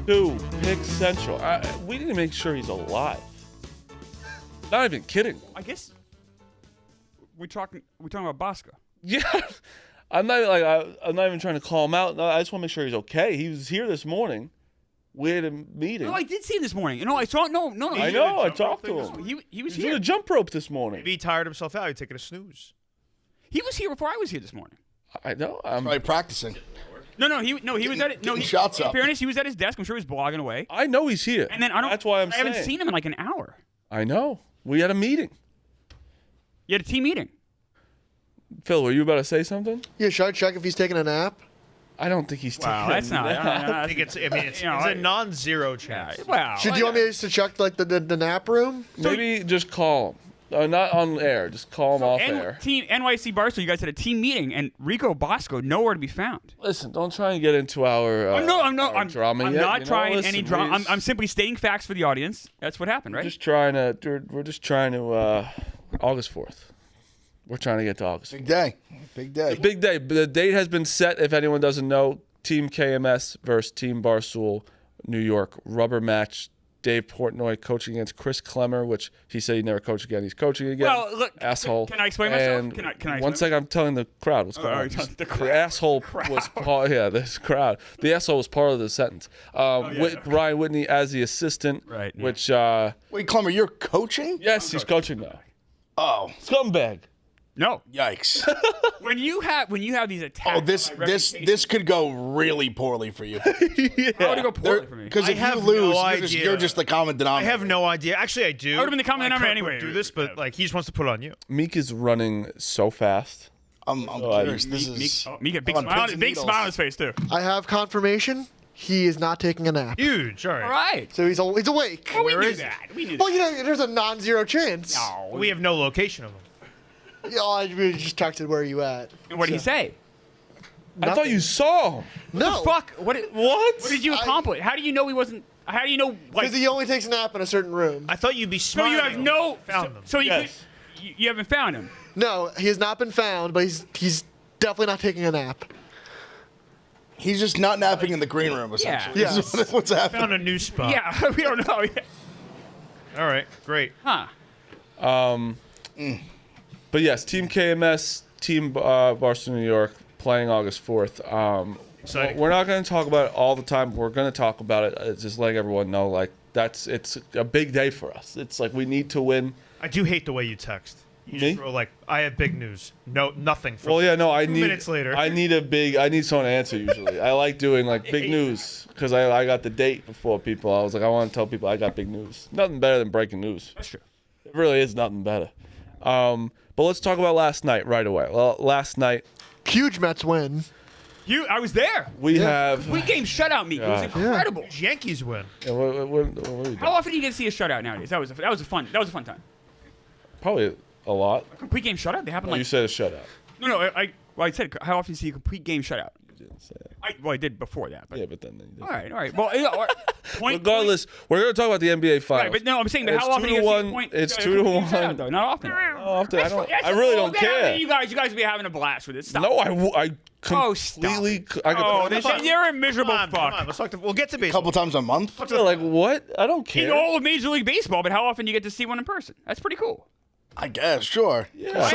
2, Pick Central. We need to make sure he's alive. Not even kidding. I guess we're talking about Bosco. Yeah. I'm not even trying to call him out. No, I just want to make sure he's okay. He was here this morning. We had a meeting. No, I did see him this morning. No, I saw no. I know. I talked to him. He was He here. did a jump rope this morning. Maybe he tired himself out. He's taking a snooze. He was here before I was here this morning. I know. Probably practicing. No, he was at it. No, shots in up. fairness, he was at his desk. I'm sure he was blogging away. I know he's here. And then That's why I haven't seen him in like an hour. I know. We had a meeting. You had a team meeting. Phil, were you about to say something? Yeah, should I check if he's taking a nap? I don't think he's taking That's a not. nap. I think it's a non-zero chance. Wow. Do you want me to check like the nap room? Maybe just call him. Not on air. Just call him off air. Team NYC Barstool, you guys had a team meeting, and Rico Bosco nowhere to be found. Listen, don't try and get into our I'm drama I'm yet. not trying Listen, any drama. I'm simply stating facts for the audience. That's what happened, right? We're just trying to August 4th. We're trying to get to August 4th. Big day. Big day. Big day. The date has been set, if anyone doesn't know. Team KMS versus Team Barstool, New York. Rubber match. Dave Portnoy coaching against Chris Clemmer, which he said he'd never coach again. He's coaching again. Well, look, asshole. Can I explain myself? And Can I explain one second, I'm telling the crowd what's going on. The asshole was part. Yeah, this crowd. The asshole was part of the sentence. Ryan Whitney as the assistant. Right. Yeah. Which. Wait, Clemmer, you're coaching? Yes, he's coaching now. Oh, Scumbag. No. yikes! When you have these attacks. This could go really poorly for you. How would it go poorly for me? Because if you have lose, no you're just the common I denominator. have no idea. Actually, I do. I would've been the common denominator Kirk would anyway. do this, but like he just wants to put it on you. Meek is running so fast. I'm curious. This is Meek a big on smile, pins and big needles. smile on his face too. I have confirmation. He is not taking a nap. Huge. All right. All right. So he's awake. Well, we Where knew is he? that. We knew Well, that. there's a non-zero chance. No. We have no location of him. Yeah, I really just texted where are you at. And what did he say? I thought you saw him. No. Fuck. What did you I- accomplish? How do you know he wasn't? How do you know? Like, Because he only takes a nap in a certain room. I thought you'd be so smiling. you have no. Found them. So you Yes. you haven't found him. No, he has not been found, but he's definitely not taking a nap. He's just not napping in the green room, essentially. Yeah. This is what's happening. Found a new spot. Yeah, we don't know. All right. Great. Huh. But yes, Team KMS, Team Barstool, New York, playing August 4th. Exciting. We're not going to talk about it all the time. We're going to talk about it. Just letting everyone know, like it's a big day for us. It's like we need to win. I do hate the way you text. You Me? just throw like, I have big news. No, nothing. For Well, yeah, no, I 2 need. minutes later. I need someone to answer. Usually, I like doing like big news because I got the date before people. I was like, I want to tell people I got big news. Nothing better than breaking news. That's true. It really is nothing better. But let's talk about last night right away. Well, last night Huge Mets win. I was there. we have. We game shutout Meek. It was incredible. Yankees win. Yeah, what are we doing? How often do you get to see a shutout nowadays? That was a fun time. Probably a lot. Complete game shutout. They happen You like said a shutout. no. I said how often do you see a complete game shutout? You didn't say it. I did before that. But Yeah, but then you did. all right. Well, all right. Regardless, we're going to talk about the NBA Finals. Right, but no, I'm saying, but It's how often 2 do you to see 1. a point? It's a 2 to complete 1. shutout, though? Not often. Often. That's I really all don't that. care. You guys will be having a blast with it. Stop. No, I Oh, stop completely. it. I could, Oh, then you're a miserable Come fuck. on. Let's talk. We'll get to A baseball. couple times a month. like what? I don't In care. all of Major League Baseball, but how often do you get to see one in person? That's pretty cool. I guess, sure. Yeah.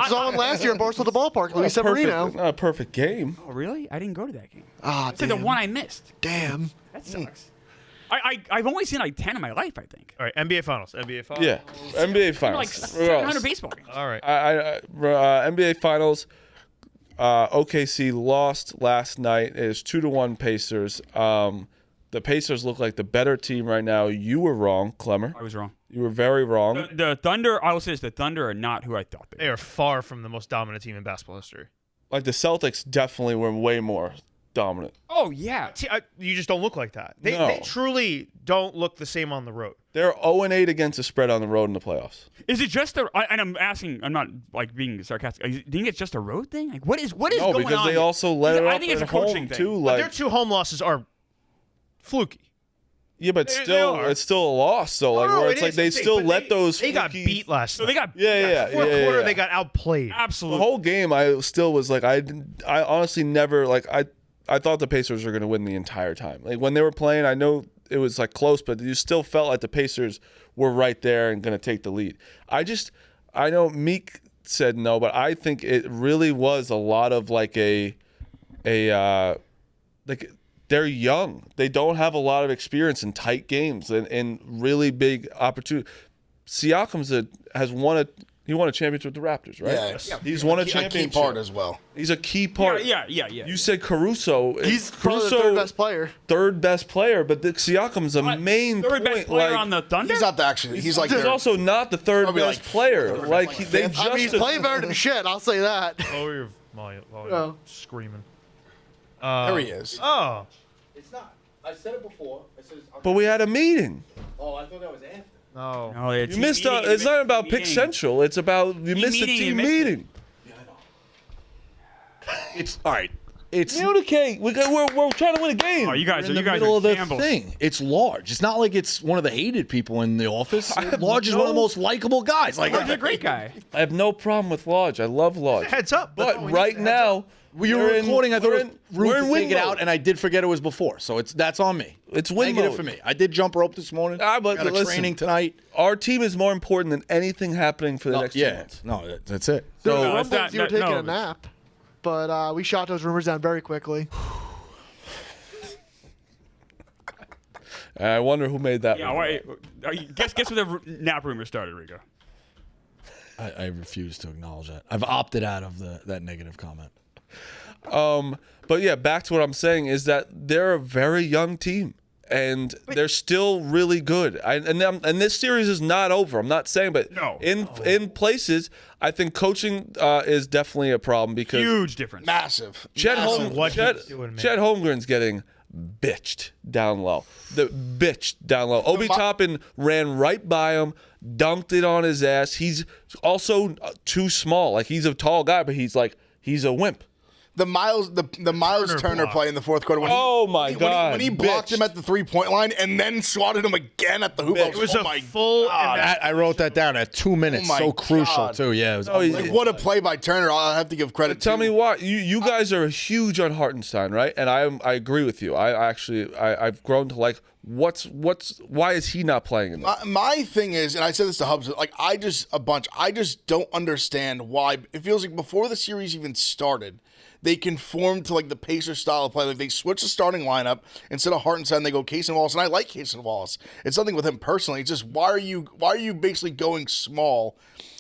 Someone last year at Barstool the ballpark, Luis Severino. Not a perfect game. Oh, really? I didn't go to that game. Ah, It's like the damn. one I missed. Damn. That sucks. I've only seen like 10 in my life, I think. All right. NBA Finals. Yeah, NBA Like Finals. 700 baseball games. All right. NBA Finals. OKC lost last night. It is 2-1 Pacers. The Pacers look like the better team right now. You were wrong, Clemmer. I was wrong. You were very wrong. The Thunder, I will say this, the Thunder are not who I thought they They were. are far from the most dominant team in basketball history. Like the Celtics definitely were way more dominant. Oh, yeah. You just don't look like that. They No. truly don't look the same on the road. They're 0-8 against the spread on the road in the playoffs. Is it just and I'm asking, I'm not like being sarcastic. Do you think it's just a road thing? Like, what is No, going on? because they here? also let it I up think it's at a coaching home thing. too. But Like, their 2 home losses are fluky. yeah, but they still, are. it's still a loss. So like, No, where it it's like is. they still But let those. They got fluky- beat last So night. they got Yeah. Fourth quarter, yeah. they got outplayed. absolutely. The whole game, I still was like, I honestly never like I thought the Pacers were going to win the entire time. Like when they were playing, I know it was like close, but you still felt like the Pacers were right there and going to take the lead. I know Meek said no, but I think it really was a lot of like like they're young. They don't have a lot of experience in tight games and really big opportunity. Siakam he won a championship with the Raptors, right? Yeah. He's won a A championship. key part as well. He's a key part. Yeah. You said Caruso. He's Caruso, probably the third best player. Third best player, but Siakam's a main Third point. best player like, on the Thunder. He's not the actually. He's like he's their- also not the third probably best like player. fourth, Like like they fifth. just I mean, he's playing better than shit. I'll say that. Oh, your volume Oh. screaming. There he is. Oh, It's not. I said it before. I said it's, But we had a meeting. oh, I thought that was after. no. No, it's You missed. It's not about Pick Central. It's about you Team missed the meeting, you team missed it. meeting. It's all right. It's Communicate. We're trying to win a game. Oh, you guys, in the you guys middle are of the shambles. thing. It's Large. It's not like it's one of the hated people in the office. Large is one of the most likable guys. Like He's a great guy. I have no problem with Lodge. I love Lodge. Heads up. But right now, we were we're in- recording. I thought we're it was in- rude we're to in win take it mode. out, and I did forget it was before. So that's on me. It's win Negative mode for me. I did jump rope this morning. But Got a listen, training tonight. Our team is more important than anything happening for the next 2 Yeah, months. no, that's it. There No, were it's rumblings not- you were taking no. a nap, but we shot those rumors down very quickly. I wonder who made that. Yeah, rumor. wait. Guess what the nap rumor started, Rico. I refuse to acknowledge that. I've opted out of that negative comment. But yeah, back to what I'm saying is that they're a very young team and they're still really good. And this series is not over. I'm not saying, but No. in places, I think coaching is definitely a problem because Huge difference. Massive. Chet Massive. Holmgren's getting bitched down low. Obi Toppin ran right by him, dunked it on his ass. He's also too small. Like he's a tall guy, but he's a wimp. The Miles Turner block. play in the fourth quarter. When Oh, my when God, When he blocked bitch. him at the 3-point line and then swatted him again at the hoop. I It was oh a my full. God. I wrote that down at 2 minutes. Oh my so crucial God. too. Yeah, it was Oh, he's- Like, what a play by Turner. I'll have to give credit Tell to. me why you guys are huge on Hartenstein, right? And I agree with you. I've grown to like why is he not playing in this? My thing is, and I said this to Hubs, like I just don't understand why. It feels like before the series even started, they conformed to like the Pacers style of play. Like they switched the starting lineup instead of Hartenstein, they go Case and Wallace, and I like Case and Wallace. It's something with him personally. It's just why are you basically going small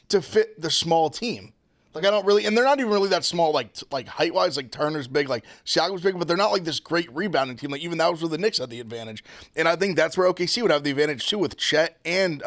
to fit the small team? Like I don't really, and they're not even really that small, like height wise. Like Turner's big, like Siakam's big, but they're not like this great rebounding team. Like even that was where the Knicks had the advantage, and I think that's where OKC would have the advantage too with Chet and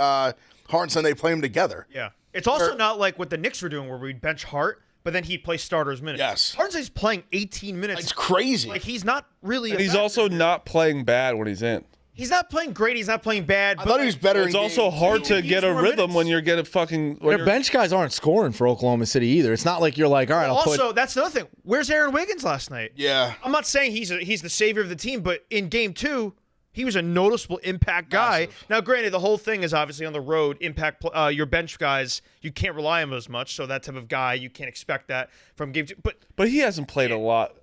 Hartenstein. They play them together. Yeah. It's also not like what the Knicks were doing where we'd bench Hart, but then he'd play starters minutes. Yes. Hartenstein's playing 18 minutes. It's crazy. Like he's not really. And he's also not playing bad when he's in. He's not playing great. He's not playing bad. I thought he was better. It's in also games. hard to He get a needs more rhythm minutes. when you're getting fucking. When Their you're, bench guys aren't scoring for Oklahoma City either. It's not like you're like, all right, I'll Also, put. that's another thing. Where's Aaron Wiggins last night? Yeah. I'm not saying he's the savior of the team, but in game 2, he was a noticeable impact guy. Massive. Now, granted, the whole thing is obviously on the road. Impact your bench guys, you can't rely on them as much. So that type of guy, you can't expect that from game 2. but he hasn't played a lot.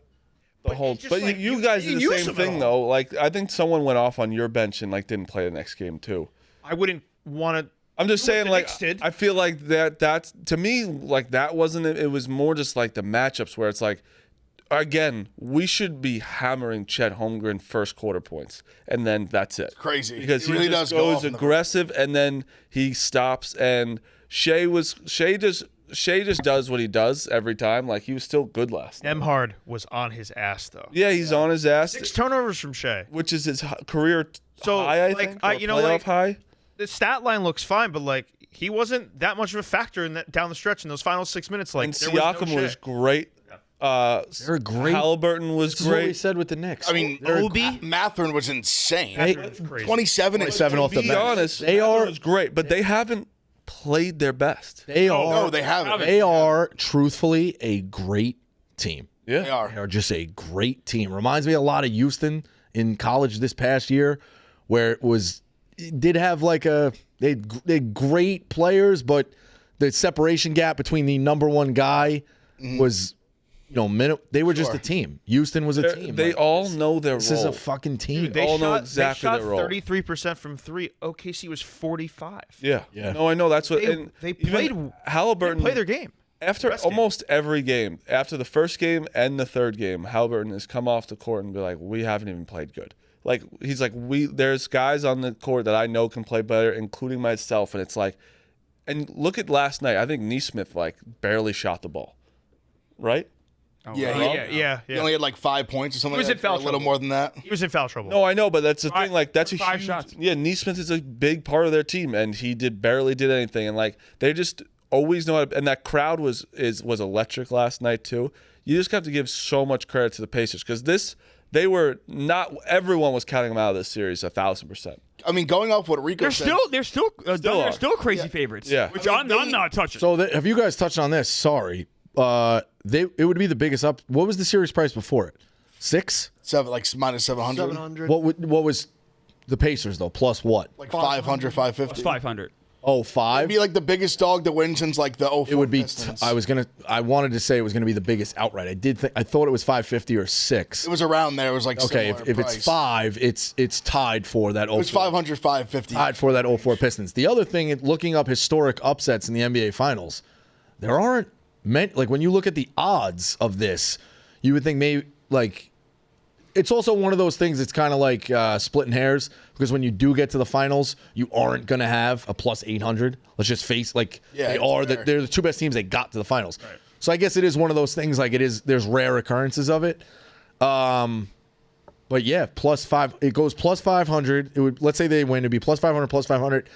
The whole. it's just But like you guys you did the use same him at thing all. though. Like I think someone went off on your bench and like didn't play the next game too. I wouldn't want to. I'm just Do what saying, the like, Knicks did. I feel like that's to me, like that wasn't it. It was more just like the matchups where it's like, again, we should be hammering Chet Holmgren first quarter points, and then that's it. Crazy. Because It really he just does go goes off in the- aggressive, and then he stops. And Shea just does what he does every time. Like he was still good last night. Emhard was on his ass though. Yeah, he's on his ass, 6 turnovers from Shea. which is his career So, high. I like, think, or you know, playoff like- high. The stat line looks fine, but like he wasn't that much of a factor in that down the stretch in those final 6 minutes. Like And there was no Siakam was Shea. great. They're great. Halliburton was This is what we great. said with the Knicks. I mean, Obi? Matherin was insane. That's crazy. 27 and 27 off To the be bench. honest, They are- was great, but they haven't played their best. They are. No, they haven't. They are truthfully a great team. Yeah, They are. They are just a great team. Reminds me a lot of Houston in college this past year, where it did have like they had great players, but the separation gap between the number one guy was they were just a team. Houston was a team. They all know their This role. is a fucking team. Dude, they all know shot, exactly they their role. shot 33% from 3. OKC was 45. Yeah. Yeah. No, I know. That's what. They even played. Halliburton. They play their game. After Best game. almost every game, after the first game and the third game, Halliburton has come off the court and be like, "We haven't even played good." Like he's like, There's guys on the court that I know can play better, including myself, and it's like, and look at last night. I think Neesmith like barely shot the ball, right? Yeah. He only had like 5 points or something. He was like in that, foul or a little trouble. more than that. He was in foul trouble. No, I know, but that's the thing. Like that's a 5 huge, shots. Yeah, Neesmith is a big part of their team, and he barely did anything, and like they just always know how to, and that crowd was electric last night too. You just have to give so much credit to the Pacers because they were not everyone was counting them out of this series 1,000%. I mean, going off what Rico They're said. still crazy favorites. Yeah. Which I'm not touching. So have you guys touched on this? Sorry. It would be the biggest up. What was the series price before it? 6? minus 700. 700. What was the Pacers though? Plus what? Like 500, 550. 500. Oh, It'd 5? be like the biggest dog to win since like the 04 It would be. Pistons. I wanted to say it was gonna be the biggest outright. I thought it was 550 or 6. It was around there. It was like Okay, similar if it's price. 5, it's tied for that. It was 500, 550. Tied for that 04 Pistons. The other thing, looking up historic upsets in the NBA Finals, there aren't many. Like when you look at the odds of this, you would think maybe like. It's also one of those things that's kind of like splitting hairs because when you do get to the finals, you aren't going to have a plus 800. Let's just face Yeah, they're the two best teams that got to the finals. Right. So I guess it is one of those things like there's rare occurrences of it. But yeah, plus 5, it goes plus 500. It would, let's say they win, it'd be plus 500, plus 500.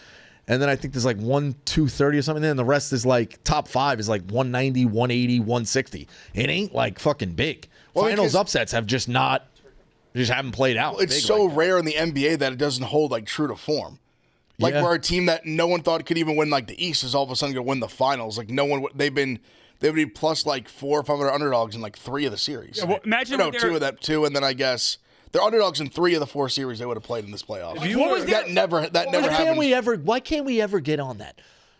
And then I think there's like 230 or something. Then the rest is like top 5 is like 190, 180, 160. It ain't like fucking big. Well, Finals because- upsets have just haven't played out. It's big so like that. rare in the NBA that it doesn't hold like true to form. Like Yeah. where a team that no one thought could even win like the East is all of a sudden going to win the finals. Like no one, they would be plus like 400 or 500 underdogs in like 3 of the series. Yeah, well, imagine no, what they're- 2 of that, 2, and then I guess they're underdogs in 3 of the 4 series they would have played in this playoff. What was that never happened. Why can't we ever get on that?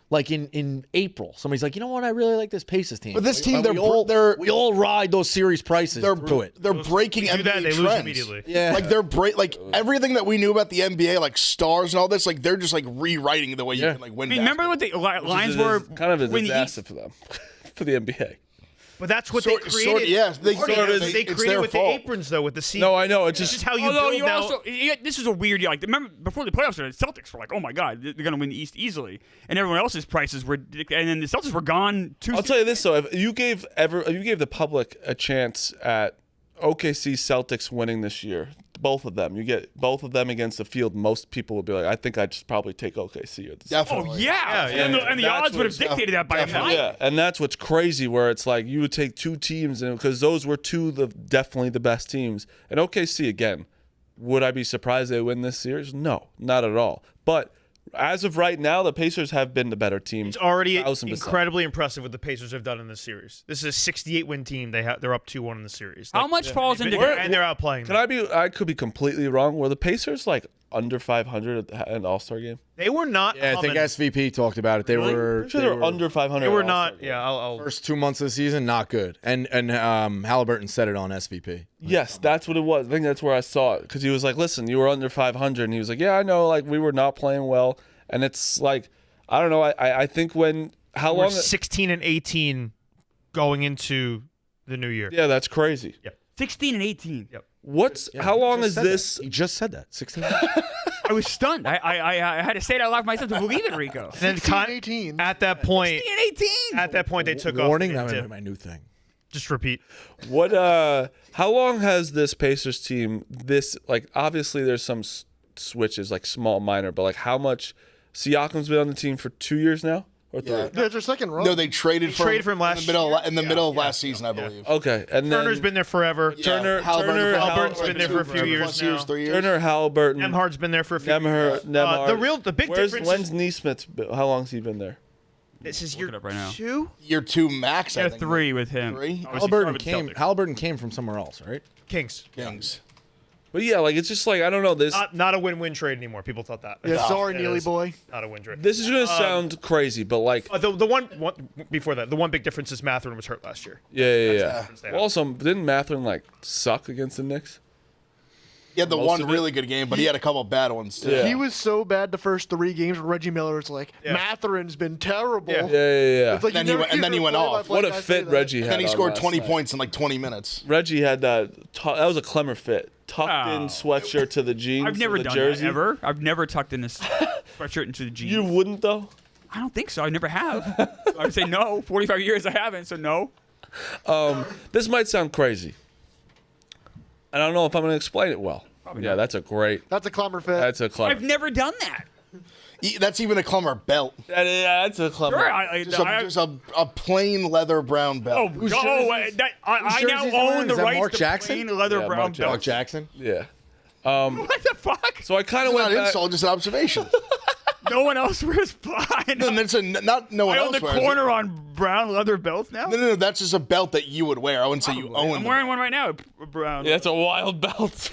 Like in April, somebody's like, you know what? I really like this Pacers team. But this team, we all ride those series prices through it. They're breaking do NBA that, they trends. lose immediately. Yeah. Like like everything that we knew about the NBA, like stars and all this, like they're just like rewriting the way you can like win. I mean, remember what the lines were? Kind of a when the disaster East- for them, for the NBA. But that's what they created. Yes, They it's created their with fault. the aprons though, with the seam. No, I know. It's This just is how you Although build you now. also, this is a weird year. Like remember before the playoffs started, the Celtics were like, "Oh my God, they're going to win the East easily," and everyone else's prices were, and then the Celtics were gone. I'll tell you this though: if you gave the public a chance at OKC Celtics winning this year, both of them, you get both of them against the field, most people would be like, I think I'd just probably take OKC or the Definitely. Oh yeah, Yeah, and the That's odds would have what's- dictated that by a definitely. lot. Yeah, and that's what's crazy. Where it's like you would take 2 teams, and because those were 2 definitely the best teams. And OKC again, would I be surprised they win this series? No, not at all. But as of right now, the Pacers have been the better team. It's already 1,000%. incredibly impressive what the Pacers have done in this series. This is a 68-win team. They're up 2-1 in the series. How much falls into? And they're outplaying. them. I could be completely wrong. Were the Pacers like under 500 at an All-Star game? They were not. Yeah, I think humming. SVP talked about it. They were I'm sure they were under 500. They at were an not. All-Star game. Yeah, I'll first 2 months of the season, not good. And Halliburton said it on SVP. Yes, that's what it was. I think that's where I saw it because he was like, "Listen, you were under 500," and he was like, "Yeah, I know. Like we were not playing well." And it's like, I don't know. I think how We're long? 16 and 18 going into the new year. Yeah, that's crazy. 16 and 18. Yep. How long is this? He just said that. 16. I was stunned. I had to say it out loud myself to believe it, Rico. And then 16 and 18. at that point, 16 and 18. at that point, they took Warning. off. That the might tip. be my new thing. Just repeat. What? How long has this Pacers team? Obviously there's some switches, like small, minor, but like how much? Siakam's been on the team for 2 years now, or 3? Yeah. Yeah, it's their second run. No, they traded for him last in the middle of last season, I believe. Okay, and then Turner's been there forever. Halliburton's been there for a few years now. 3 years. Turner, Halliburton, Nemhard's been there for a few Nemhard. years. The big difference When's is Neesmith's? How long's he been there? this is Look year it up right now. 2. Year 2 max, I Yeah, think. 3 with him. 3? Obviously, started with Halliburton came from somewhere else, right? Kings. Kings. But yeah, like it's just like I don't know this. Not a win-win trade anymore. People thought that. Yeah, sorry, It Neely is boy. Not a win trade. This is gonna sound crazy, but like The one before that, the one big difference is Mathurin was hurt last year. yeah. difference they Well, have. also, didn't Mathurin like suck against the Knicks? He had the Most one of it. really good game, but he had a couple bad ones too. Yeah. He was so bad the first 3 games where Reggie Miller was like, Matherin's been terrible. Yeah. Yeah. It's like Then you he never went- and then hear he went play-by-play off. What a guys say fit that. Reggie had. And then he on scored last 20 night. points in like 20 minutes. Reggie had that. That was a Clemmer fit. Tucked in Wow. sweatshirt to the jeans. I've never the done jersey. that ever. I've never tucked in this sweatshirt into the jeans. You wouldn't though. I don't think so. I never have. I would say no. 45 years I haven't, so no. This might sound crazy. I don't know if I'm going to explain it well. Probably Yeah, not. that's a great. That's a Clemmer fit. That's a Clemmer. I've never done that. That's even a Clemmer belt. Yeah, that's a Clemmer. Sure, Just a plain leather brown belt. oh, Whose no, jerseys- I whose now jerseys own are the is that rights Mark to Jackson? plain leather Yeah, brown Mark belt. Mark Jackson. Yeah. What the fuck? So I kind of It's went not an back. insult, just an observation. No one else wears black. And it's not no one I own else the wears it. corner on brown leather belts now. No, that's just a belt that you would wear. I wouldn't say you own. I'm the wearing belt. one right now, brown. Yeah, it's a wild belt.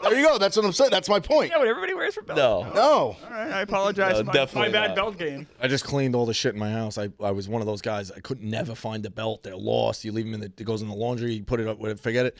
There you go. That's what I'm saying. That's my point. Yeah, what everybody wears for belts. No. No. All right, I apologize No, for my definitely bad not. belt game. I just cleaned all the shit in my house. I was one of those guys. I could never find a belt. They're lost. You leave them it goes in the laundry. You put it up with it. Forget it.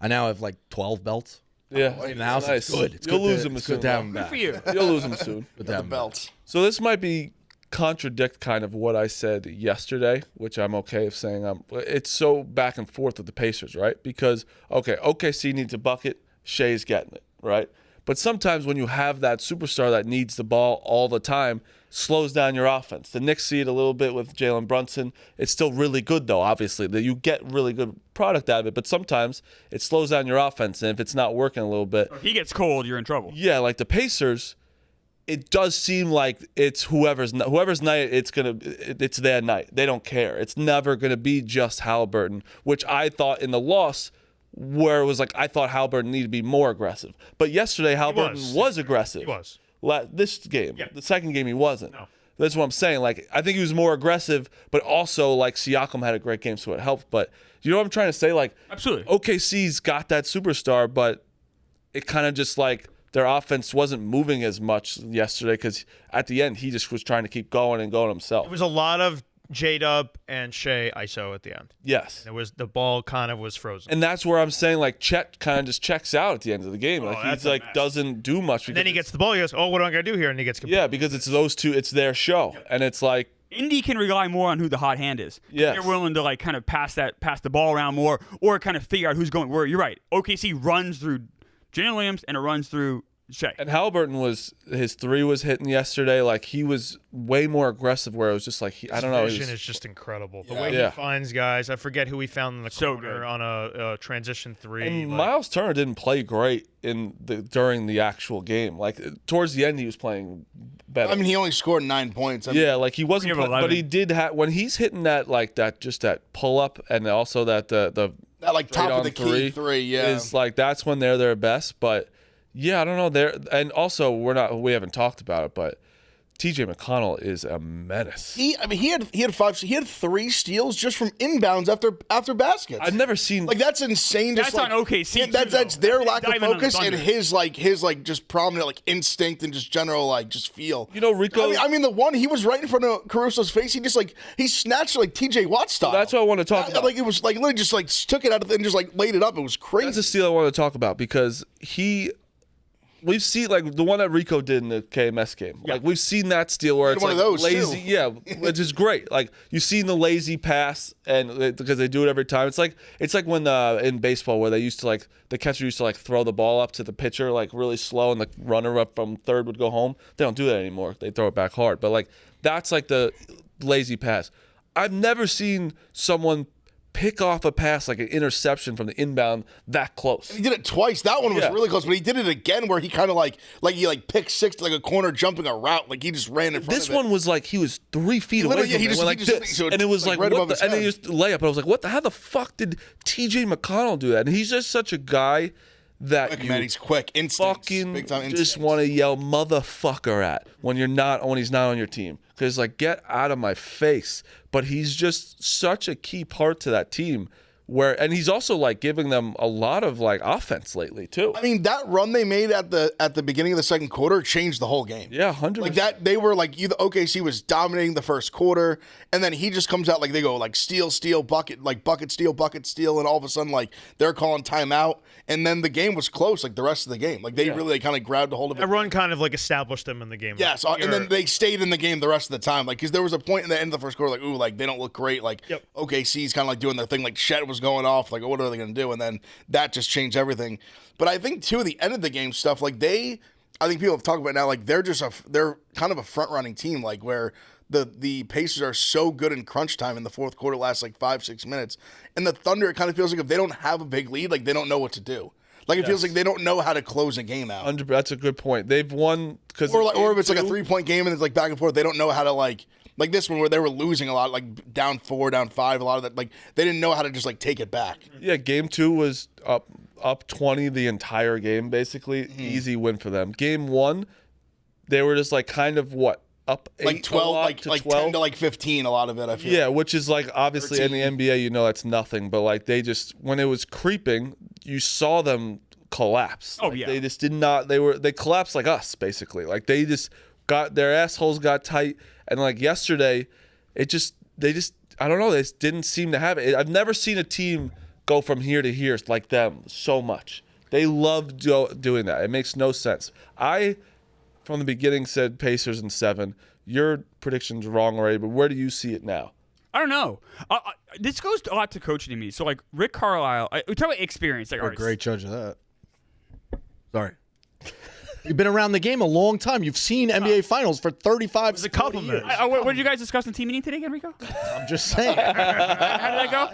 I now have like 12 belts Yeah. in the house. Nice. It's good. It's You'll good lose to, them it's soon. good to have though. them back. For you. You'll lose them soon. Good to The have them back. belts. So this might be contradict kind of what I said yesterday, which I'm okay of saying. It's so back and forth with the Pacers, right? Because okay, OKC needs a bucket, Shea's getting it, right? But sometimes when you have that superstar that needs the ball all the time, slows down your offense. The Knicks see it a little bit with Jalen Brunson. It's still really good though, obviously, that you get really good product out of it. But sometimes it slows down your offense, and if it's not working a little bit, If he gets cold, you're in trouble. yeah, like the Pacers, it does seem like it's whoever's night. It's their night. They don't care. It's never gonna be just Halliburton, which I thought in the loss, where it was like I thought Halliburton needed to be more aggressive. But yesterday Halliburton was aggressive. He was. This game, Yeah. the second game he wasn't. No. That's what I'm saying. Like I think he was more aggressive, but also like Siakam had a great game, so it helped. But you know what I'm trying to say? Like Absolutely. OKC's got that superstar, but it kind of just like their offense wasn't moving as much yesterday because at the end he just was trying to keep going and going himself. It was a lot of J-Dub and Shea ISO at the end. Yes. It was the ball kind of was frozen. And that's where I'm saying like Chet kind of just checks out at the end of the game. Like that's he's a like mess. doesn't do much. And then he gets the ball. He goes, "Oh, what am I gonna do here?" And he gets yeah, because it's those two. It's their show, and it's like Indy can rely more on who the hot hand is. Yes. They're willing to like kind of pass the ball around more, or kind of figure out who's going where. You're right. OKC runs through Jalen Williams and it runs through Shea. And Halliburton his three was hitting yesterday. Like he was way more aggressive. Where it was just like I don't know. His he vision was- is just incredible. The Yeah. way Yeah. he finds guys. I forget who he found in the So corner good. on a transition three. And like- Miles Turner didn't play great during the actual game. Like towards the end, he was playing better. I mean, he only scored 9 points. I mean, yeah, like he wasn't, We have but 11. he did have when he's hitting that like that just that pull up and also that the that like top straight of the on key three, yeah. is like that's when they're their best. But yeah, I don't know. And also we haven't talked about it, but TJ McConnell is a menace. He had 3 steals just from inbounds after baskets. I've never seen Like that's insane. Just That's like, on OKC yeah, too, that's though. their That's lack of diving on the focus and Thunder. his just prominent like instinct and just general like just feel. You know, Rico. I mean the one he was right in front of Caruso's face. He snatched like TJ Watt style. That's what I want to talk about. Like it was like literally just like took it out of and just like laid it up. It was crazy. That's a steal I want to talk about because we've seen like the one that Rico did in the KMS game. Like we've seen that steal where He it's had like one of those, lazy, too. yeah, which is great. Like you've seen the lazy pass, and because they do it every time. It's like when in baseball where they used to like the catcher used to like throw the ball up to the pitcher like really slow, and the runner up from third would go home. They don't do that anymore. They throw it back hard. But like that's like the lazy pass. I've never seen someone pick off a pass like an interception from the inbound that close. He did it twice. That one was Yeah. really close, but he did it again where he kind of like he picked six like a corner jumping a route. Like he just ran in front This of it. one was like he was 3 feet away Literally, from yeah, he it, just- went he like just- this, so and it was like like right what above the, his and then head. he just layup. I was like, what the? How the fuck did TJ McConnell do that? And he's just such a guy that Quick, you man, he's quick. Instincts. fucking Big time just instincts. want to yell motherfucker at when he's not on your team because like get out of my face. But he's just such a key part to that team and he's also like giving them a lot of like offense lately too. I mean, that run they made at the beginning of the second quarter changed the whole game. Yeah, 100%. Like that, they were like OKC was dominating the first quarter, and then he just comes out like they go like steal, bucket, like bucket, steal, and all of a sudden like they're calling timeout, and then the game was close like the rest of the game. Like they really kind of grabbed a hold of it. That run kind of like established them in the game. Yes, and then they stayed in the game the rest of the time. Like because there was a point in the end of the first quarter like ooh like they don't look great. Like OKC's kind of like doing their thing. Like Chet was going off. Like what are they going to do? And then that just changed everything. But I think too the end of the game stuff like I think people have talked about it now like they're kind of a front running team like where the Pacers are so good in crunch time in the fourth quarter lasts like 5-6 minutes, and the Thunder it kind of feels like if they don't have a big lead like they don't know what to do. Like it feels like they don't know how to close a game out. That's a good point. They've won because or if it's like a 3-point game and it's like back and forth, they don't know how to like this one where they were losing a lot, like down 4, down 5, a lot of that. Like they didn't know how to just like take it back. Yeah, game 2 was up 20 the entire game, basically. Easy win for them. Game 1, they were just like kind of up 8 like 12, like 12? 10 to like 15, a lot of it. I feel. Yeah, which is like obviously 13. in the NBA, you know that's nothing. But like they just when it was creeping, you saw them collapse. Oh Like, yeah, they just did not. They collapsed like us basically. Like they just got their assholes got tight, and like yesterday, they just I don't know. They just didn't seem to have it. I've never seen a team go from here to here like them so much. They love doing that. It makes no sense. I, from the beginning, said Pacers in 7. Your prediction's wrong already, but where do you see it now? I don't know. This goes a lot to coaching to me. So like Rick Carlisle, we talk about experience. Like You're a artists. great judge of that. Sorry. You've been around the game a long time. You've seen NBA Finals for 35 It's a compliment. years. What did you guys discuss in team meeting today, Enrico? I'm just saying. How did that go?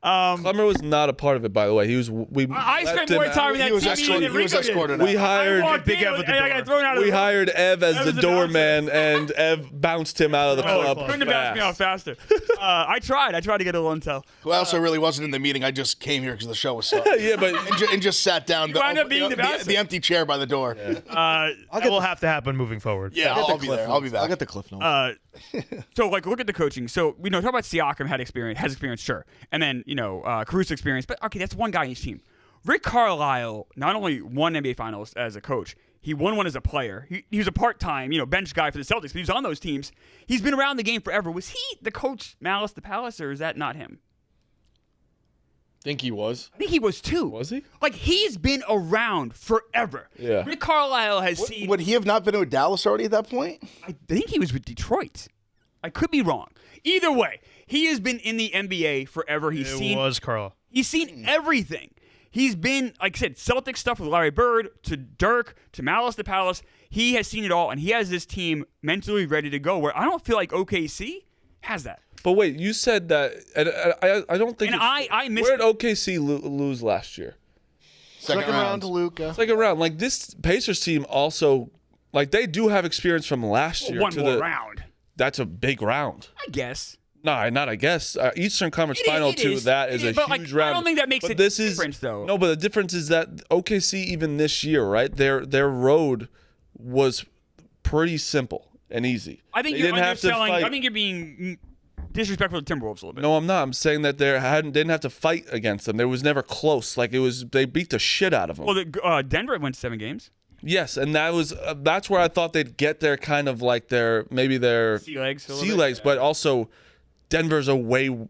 Clemmer was not a part of it, by the way. He was. I spent more time in that He was team meeting than escorted. He was Enrico did. escorted. We hired. Big Ev at the I door. got thrown out of We the hired Ev as Ev the as the doorman, and Ev bounced him out of the club. Couldn't have bounced me out fast. faster. I tried to get a little intel. Who also really wasn't in the meeting. I just came here because the show was so. Yeah, but and just sat down. wound up being the bouncer. the empty chair by the door. That will have to happen moving forward. Yeah, I'll be there. I'll be back. I'll get the cliff notes. So like look at the coaching. So talk about Siakam has experience, sure, and then Caruso experience, but okay, that's one guy in each team. Rick Carlisle not only won NBA Finals as a coach, he won one as a player. He was a part-time bench guy for the Celtics, but he was on those teams. He's been around the game forever. Was he the coach Malice the Palace, or is that not him? Think he was. I think he was too. Was he? Like he's been around forever. Yeah. Rick Carlisle has seen. Would he have not been with Dallas already at that point? I think he was with Detroit. I could be wrong. Either way, he has been in the NBA forever. It was Carl. He's seen everything. He's been, like I said, Celtic stuff with Larry Bird to Dirk to Malice the Palace. He has seen it all, and he has this team mentally ready to go. Where I don't feel like OKC has that. But wait, you said that, and I don't think. And I missed. Where did OKC lose last year? Second round to Luka. Second round. Like this Pacers team also, like they do have experience from last year. One to more round, That's a big round. I guess. No, not I guess. Eastern Conference It Final is, to that is a but, huge like, round. I don't think that makes but a this difference, is, though. No, but the difference is that OKC even this year, right? Their road was pretty simple and easy. I think They you're didn't have to underselling. fight. I think you're being disrespectful to Timberwolves a little bit. No, I'm not. I'm saying that didn't have to fight against them. There was never close. Like they beat the shit out of them. Well, Denver went 7 games. Yes, and that's where I thought they'd get their kind of like their Sea legs. but also Denver's the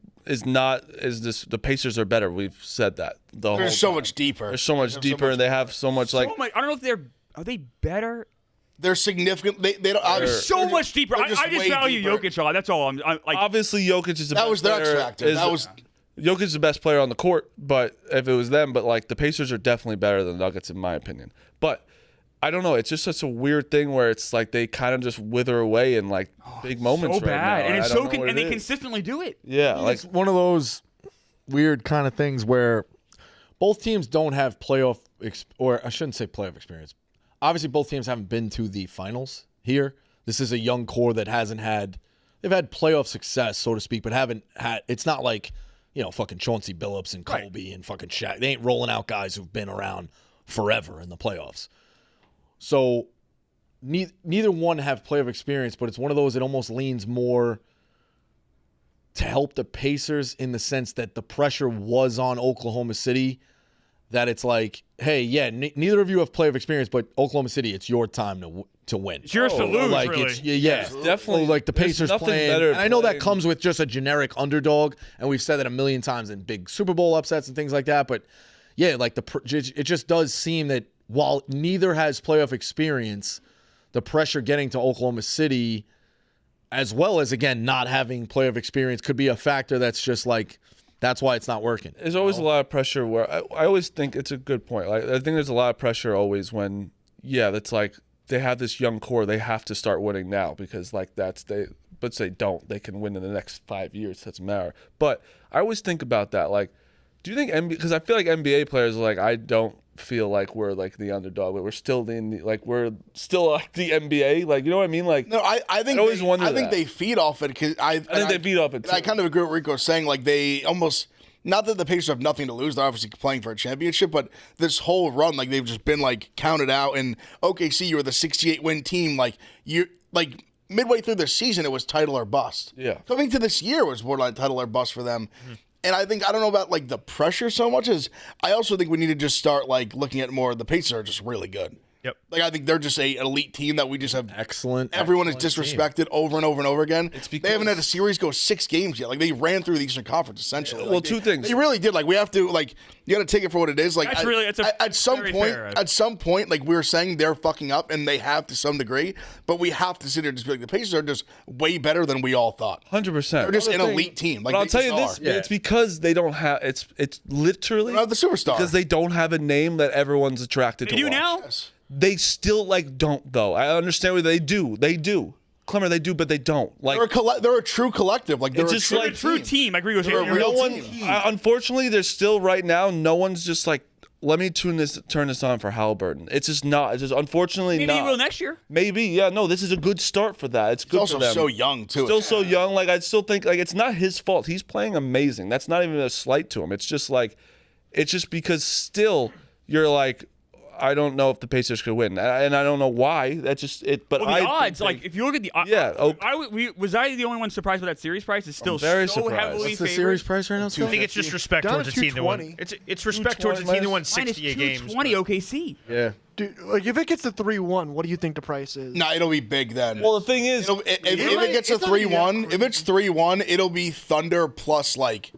Pacers are better. We've said that They're so much deeper. They're so much deeper, and they have so much like. I don't know if are they better? They're significant. They don't. obviously- So much deeper. they're I just way value deeper. Jokic a lot. That's all. I'm like. Obviously, Jokic is the That best was their X player, factor. That was. Jokic is the best player on the court, but if it was them, but like the Pacers are definitely better than the Nuggets in my opinion. But I don't know. It's just such a weird thing where it's like they kind of just wither away in like big moments so right bad, now. and it's I don't know what and it they is. consistently do it. Yeah, like It's one of those weird kind of things where both teams don't have playoff or I shouldn't say playoff experience. Obviously, both teams haven't been to the finals here. This is a young core that hasn't had. They've had playoff success, so to speak, but haven't had. It's not like fucking Chauncey Billups and Kobe and fucking Shaq. They ain't rolling out guys who've been around forever in the playoffs. So neither one have playoff experience, but it's one of those. It almost leans more to help the Pacers in the sense that the pressure was on Oklahoma City, that it's like, hey, yeah, neither of you have playoff experience, but Oklahoma City, it's your time to win. It's yours to lose, like really. it's yeah, definitely. like the There's Pacers nothing playing. better And I know that playing- comes with just a generic underdog, and we've said that a million times in big Super Bowl upsets and things like that. But yeah, like it just does seem that while neither has playoff experience, the pressure getting to Oklahoma City, as well as again not having playoff experience, could be a factor that's just like. That's why it's not working. There's always a lot of pressure where I always think it's a good point. Like I think there's a lot of pressure always when, that's like they have this young core. They have to start winning now because like but they don't. They can win in the next 5 years. Doesn't matter. But I always think about that. Like, do you think because I feel like NBA players are like, I don't feel like we're like the underdog, but we're still the NBA. Like, you know what I mean? Like, No, I think always wonder I think that. they feed off it because I think they feed off it, and I too. kind of agree with Rico saying like they almost not that the Pacers have nothing to lose. They're obviously playing for a championship, but this whole run like they've just been like counted out. And OKC, you were the 68 win team. Like you like midway through the season, it was title or bust. Yeah. Coming to this year was borderline title or bust for them. And I don't know about like the pressure so much as I also think we need to just start like looking at more. The Pacers are just really good. Yep. Like I think they're just an elite team that we just have. Excellent. Everyone is excellent disrespected over and over and over again. because- They haven't had a series go 6 games yet. Like they ran through the Eastern Conference essentially. Well, Like, two things. They really did. Like we have to you got to take it for what it is. Like That's at some very point, fair. at some point, like we were saying, they're fucking up and they have to some degree. But we have to sit here and just be like the Pacers are just way better than we all thought. 100%. They're just an elite team. Like But I'll they tell you just this: are. it's because they don't have. It's literally They don't have the superstar. because they don't have a name that everyone's attracted They to. do watch. now? They still don't though. I understand what they do. They do. Clemmer, they do, but they don't. Like They're a true collective. Like they're It's a just true like A true team. I agree with They're you. a real no one. team. Unfortunately, there's still right now. No one's just like, let me turn this on for Halliburton. It's just not. It's just unfortunately Maybe not. he will next year. Maybe, yeah. No, this is a good start for that. It's He's good also for them. so young too. Still so young. Like I still think like it's not his fault. He's playing amazing. That's not even a slight to him. It's just like, it's just because still you're like, I don't know if the Pacers could win, and I don't know why. That's just it. But Well, the odds, think like if you look at the odds, Yeah, okay. was I the only one surprised by that series price? It's still very so surprised. heavily What's the favored. series price right now? Scott? I think it's just respect Down towards to the team that won. 220. It's respect towards the team that won Minus 68 games. 220 OKC. Yeah. Dude, like if it gets to 3-1, what do you think the price is? Nah, it'll be big then. well, the thing is, If it gets a it's not gonna be 3-1, that if it's 3-1, it'll be Thunder plus like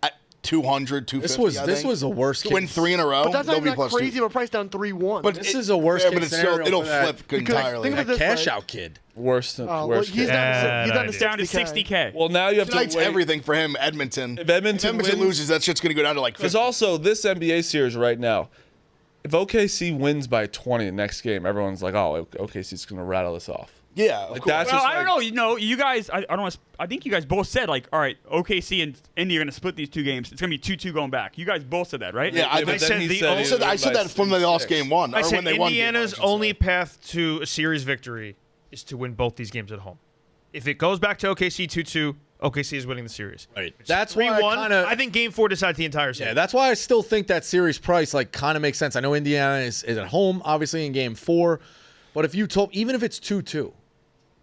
at 200, 250. This was a worst case. win 3 in a row. But that's not they'll even be that plus crazy 2. of a price down 3-1. But This is a worst case but it's scenario it'll for that. flip Because entirely. think of it That this cash way. out kid. worse than Well, worse. he's case. down to, idea. Down to 60K. 60K. Well, now you have to Tonight's wait. everything for him, Edmonton. If Edmonton wins- loses, that shit's going to go down to like 50. Because also this NBA series right now, if OKC wins by 20 the next game, everyone's like, "Oh, OKC's going to rattle this off." Yeah, of Like course. that's Well, just I don't like- know. You know, you guys. I don't. Wanna, I think you guys both said like, all right, OKC and Indy are going to split these 2 games. It's going to be 2-2 going back. You guys both said that, right? Yeah, I but then said he the said only- he I I would said win by that from when they lost 6. game 1. I or said when they won game one, I Indiana's should say. only path to a series victory is to win both these games at home. If it goes back to OKC 2-2, OKC is winning the series. Right. That's why 3-1. I kind of. I think Game 4 decides the entire series. Yeah, that's why I still think that series price like kind of makes sense. I know Indiana is at home, obviously in Game 4, but if you told, even if it's 2-2,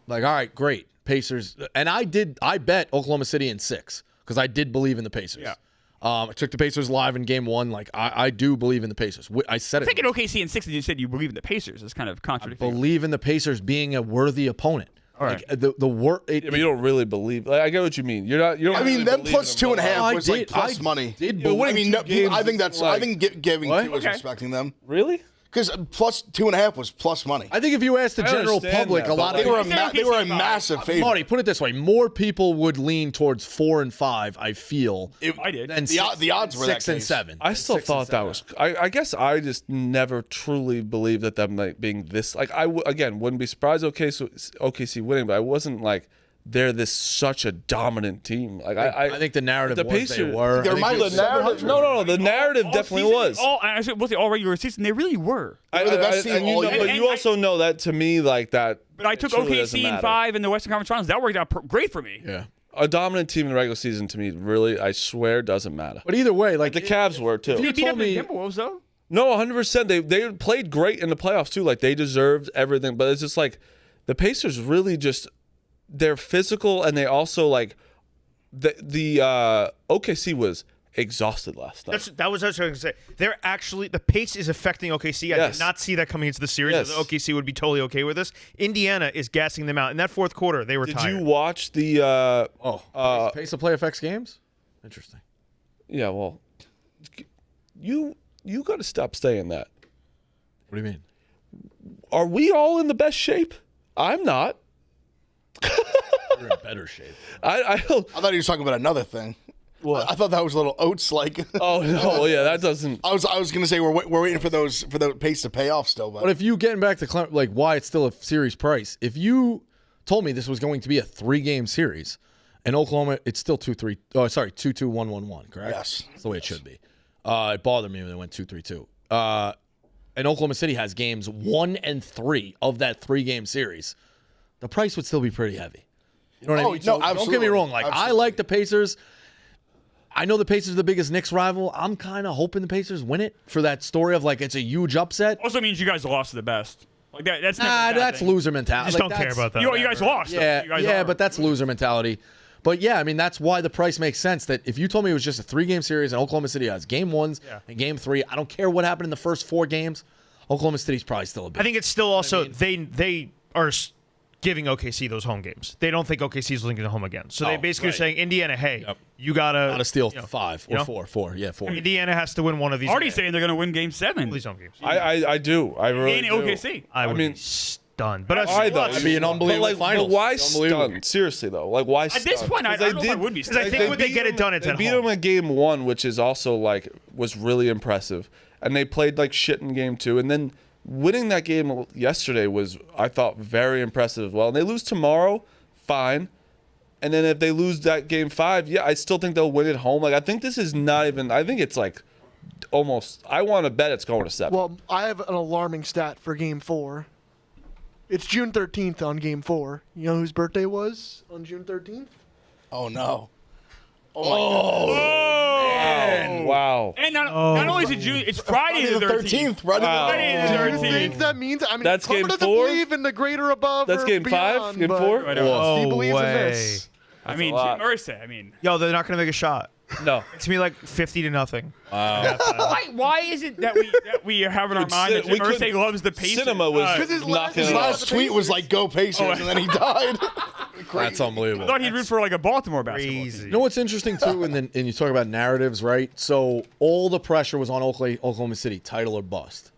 like all right, great Pacers, and I bet Oklahoma City in 6 because I did believe in the Pacers. Yeah. I took the Pacers live in Game 1. Like I do believe in the Pacers. I said it. Taking OKC in 6 and you said you believe in the Pacers is kind of contradictory. Believe in the Pacers being a worthy opponent. All right. Like the work. I mean, you don't really believe. Like, I get what you mean. You're not. You don't. I mean, really them believe plus in them, 2.5 but- was like plus money. Did Yeah, I mean, no, games I think is that's. like- I think giving What? 2 was Okay. respecting them Really? because plus 2.5 was plus money. I think if you asked the I general understand public, that, a lot but of They were I said they were a OKC 5. massive favorite. Marty, put it this way: more people would lean towards 4 and 5. I feel I did. than The odds were that 6 and case. 7. I still 6 and thought that 7. was. I guess I just never truly believed that them like being this. Like again wouldn't be surprised. OKC winning, but I wasn't like they're such a dominant team. Like I think the narrative the was they Pacers- were. They're I think my- it was the narrative. No. The narrative All definitely season, was. All regular season, they really were. They were the best team and you all know, year. but And you also know that to me, like that. But I it took truly doesn't OKC in matter. 5 in the Western Conference Finals. That worked out great for me. Yeah. A dominant team in the regular season to me, really, I swear, doesn't matter. But either way, like The Cavs were too. They beat told up the me- Timberwolves though. No, 100%. They played great in the playoffs too. Like they deserved everything, but it's just like the Pacers really just they're physical and they also like the OKC was exhausted last night. That was what I was going to say. They're actually, the pace is affecting OKC. I Yes. did not see that coming into the series. Yes. That OKC would be totally okay with this. Indiana is gassing them out. In that fourth quarter, they were Did tired. you watch the? Pace of play affects games. Interesting. Yeah, well, you got to stop saying that. What do you mean? Are we all in the best shape? I'm not. You're in better shape. I don't. I thought he was talking about another thing. What? I thought that was a little oats like. Oh no, yeah, that doesn't. I was gonna say we're waiting for the pace to pay off still, But if you getting back to like why it's still a series price, if you told me this was going to be a 3-game series, and Oklahoma, it's still 2-3. Oh, sorry, 2-2, 1-1-1. Correct. Yes. That's the way it should be. It bothered me when they went 2-3-2. And Oklahoma City has games 1 and 3 of that 3-game series. The price would still be pretty heavy. You know what I mean? No, Don't get me absolutely. wrong. Like I Absolutely. like the Pacers. I know the Pacers are the biggest Knicks rival. I'm kind of hoping the Pacers win it for that story of like it's a huge upset. Also means you guys lost to the best. Like that's never a Nah, bad that's thing. loser mentality. just Like, don't care that's- about that. You guys lost. though. Yeah, You guys yeah, are. but that's loser mentality. But yeah, I mean that's why the price makes sense. That if you told me it was just a 3-game series and Oklahoma City has game 1s and game 3, I don't care what happened in the first 4 games. Oklahoma City's probably still a big. I think it's still also, they are giving OKC those home games. They don't think OKC is losing at home again. So they basically are saying, Indiana, hey, you got to steal you know, 5 you or know? 4. Yeah, 4. Indiana has to win one of these. already games. saying they're going to win Game 7. These home games. I do. I really in do. OKC. I would mean- be stunned. But I though. That'd be an unbelievable But, like, finals. but why Unbelievable. stunned? Seriously though, like why? At this point, I don't know if I would be stunned. I think when they get it done, it's they at beat home. them in game 1, which is also like was really impressive, and they played like shit in game 2, and then winning that game yesterday was I thought very impressive as well. And they lose tomorrow, fine, and then if they lose that game 5, yeah, I still think they'll win at home. Like I think this is not even. I think it's like almost. I want to bet it's going to 7. Well, I have an alarming stat for Game 4. It's June 13th on Game 4. You know whose birthday was on June 13th? Oh no. Oh my God. Wow. And not only is it June, it's Friday the 13th. Friday Friday the the Do you 13th. think that means? I mean, That's Carter game doesn't 4? believe in the greater above. That's or game 5, beyond, game but 4. I know. He No believes way. in this. I mean, a lot. Jim Irsay. I mean, Yo, they're not going to make a shot. No. It's going to be like 50-0. why is it that we have in our mind that Jim Irsay loves the Pacers? Cinema was Because his last- knocking His it last off. tweet was like, "Go Pacers," and then he died. That's unbelievable. I thought he'd root for like a Baltimore basketball team. Crazy. You know what's interesting too, and you talk about narratives, right? So all the pressure was on Oklahoma City, title or bust.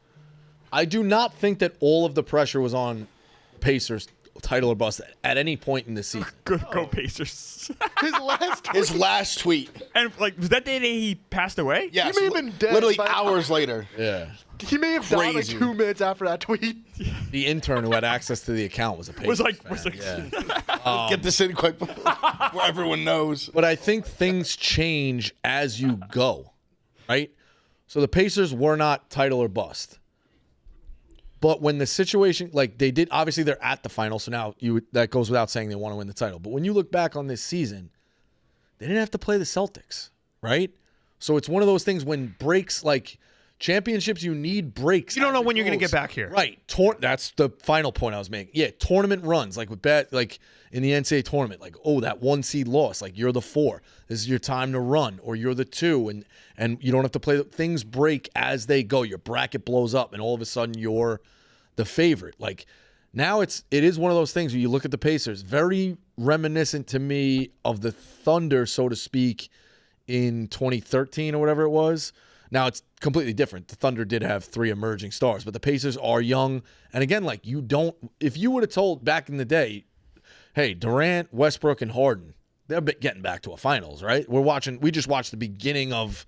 I do not think that all of the pressure was on Pacers, title or bust, at any point in the season. Go Pacers. His last tweet. And like, was that the day he passed away? Yes, He may have been dead literally by- hours later. Yeah. He may have died like Crazy. 2 minutes after that tweet. The intern who had access to the account was a Pacers Was like, fan. Yeah. Get this in quick before everyone knows. But I think things change as you go, right? So the Pacers were not title or bust. But when the situation, like they did, obviously they're at the final, so now that goes without saying they want to win the title. But when you look back on this season, they didn't have to play the Celtics, right? So it's one of those things when breaks, like championships, you need breaks. You don't as know it when you're going to goes. get back here. Right. That's the final point I was making. Yeah, tournament runs, like with like in the NCAA tournament, like, oh, that 1 seed loss, like you're the 4. This is your time to run, or you're the 2, and you don't have to play. Things break as they go. Your bracket blows up, and all of a sudden you're the favorite. Like now it is one of those things where you look at the Pacers, very reminiscent to me of the Thunder, so to speak, in 2013 or whatever it was. Now it's completely different. The Thunder did have 3 emerging stars, but the Pacers are young. And again, like if you would have told back in the day, hey, Durant, Westbrook, and Harden, they're getting back to a finals, right? We just watched the beginning of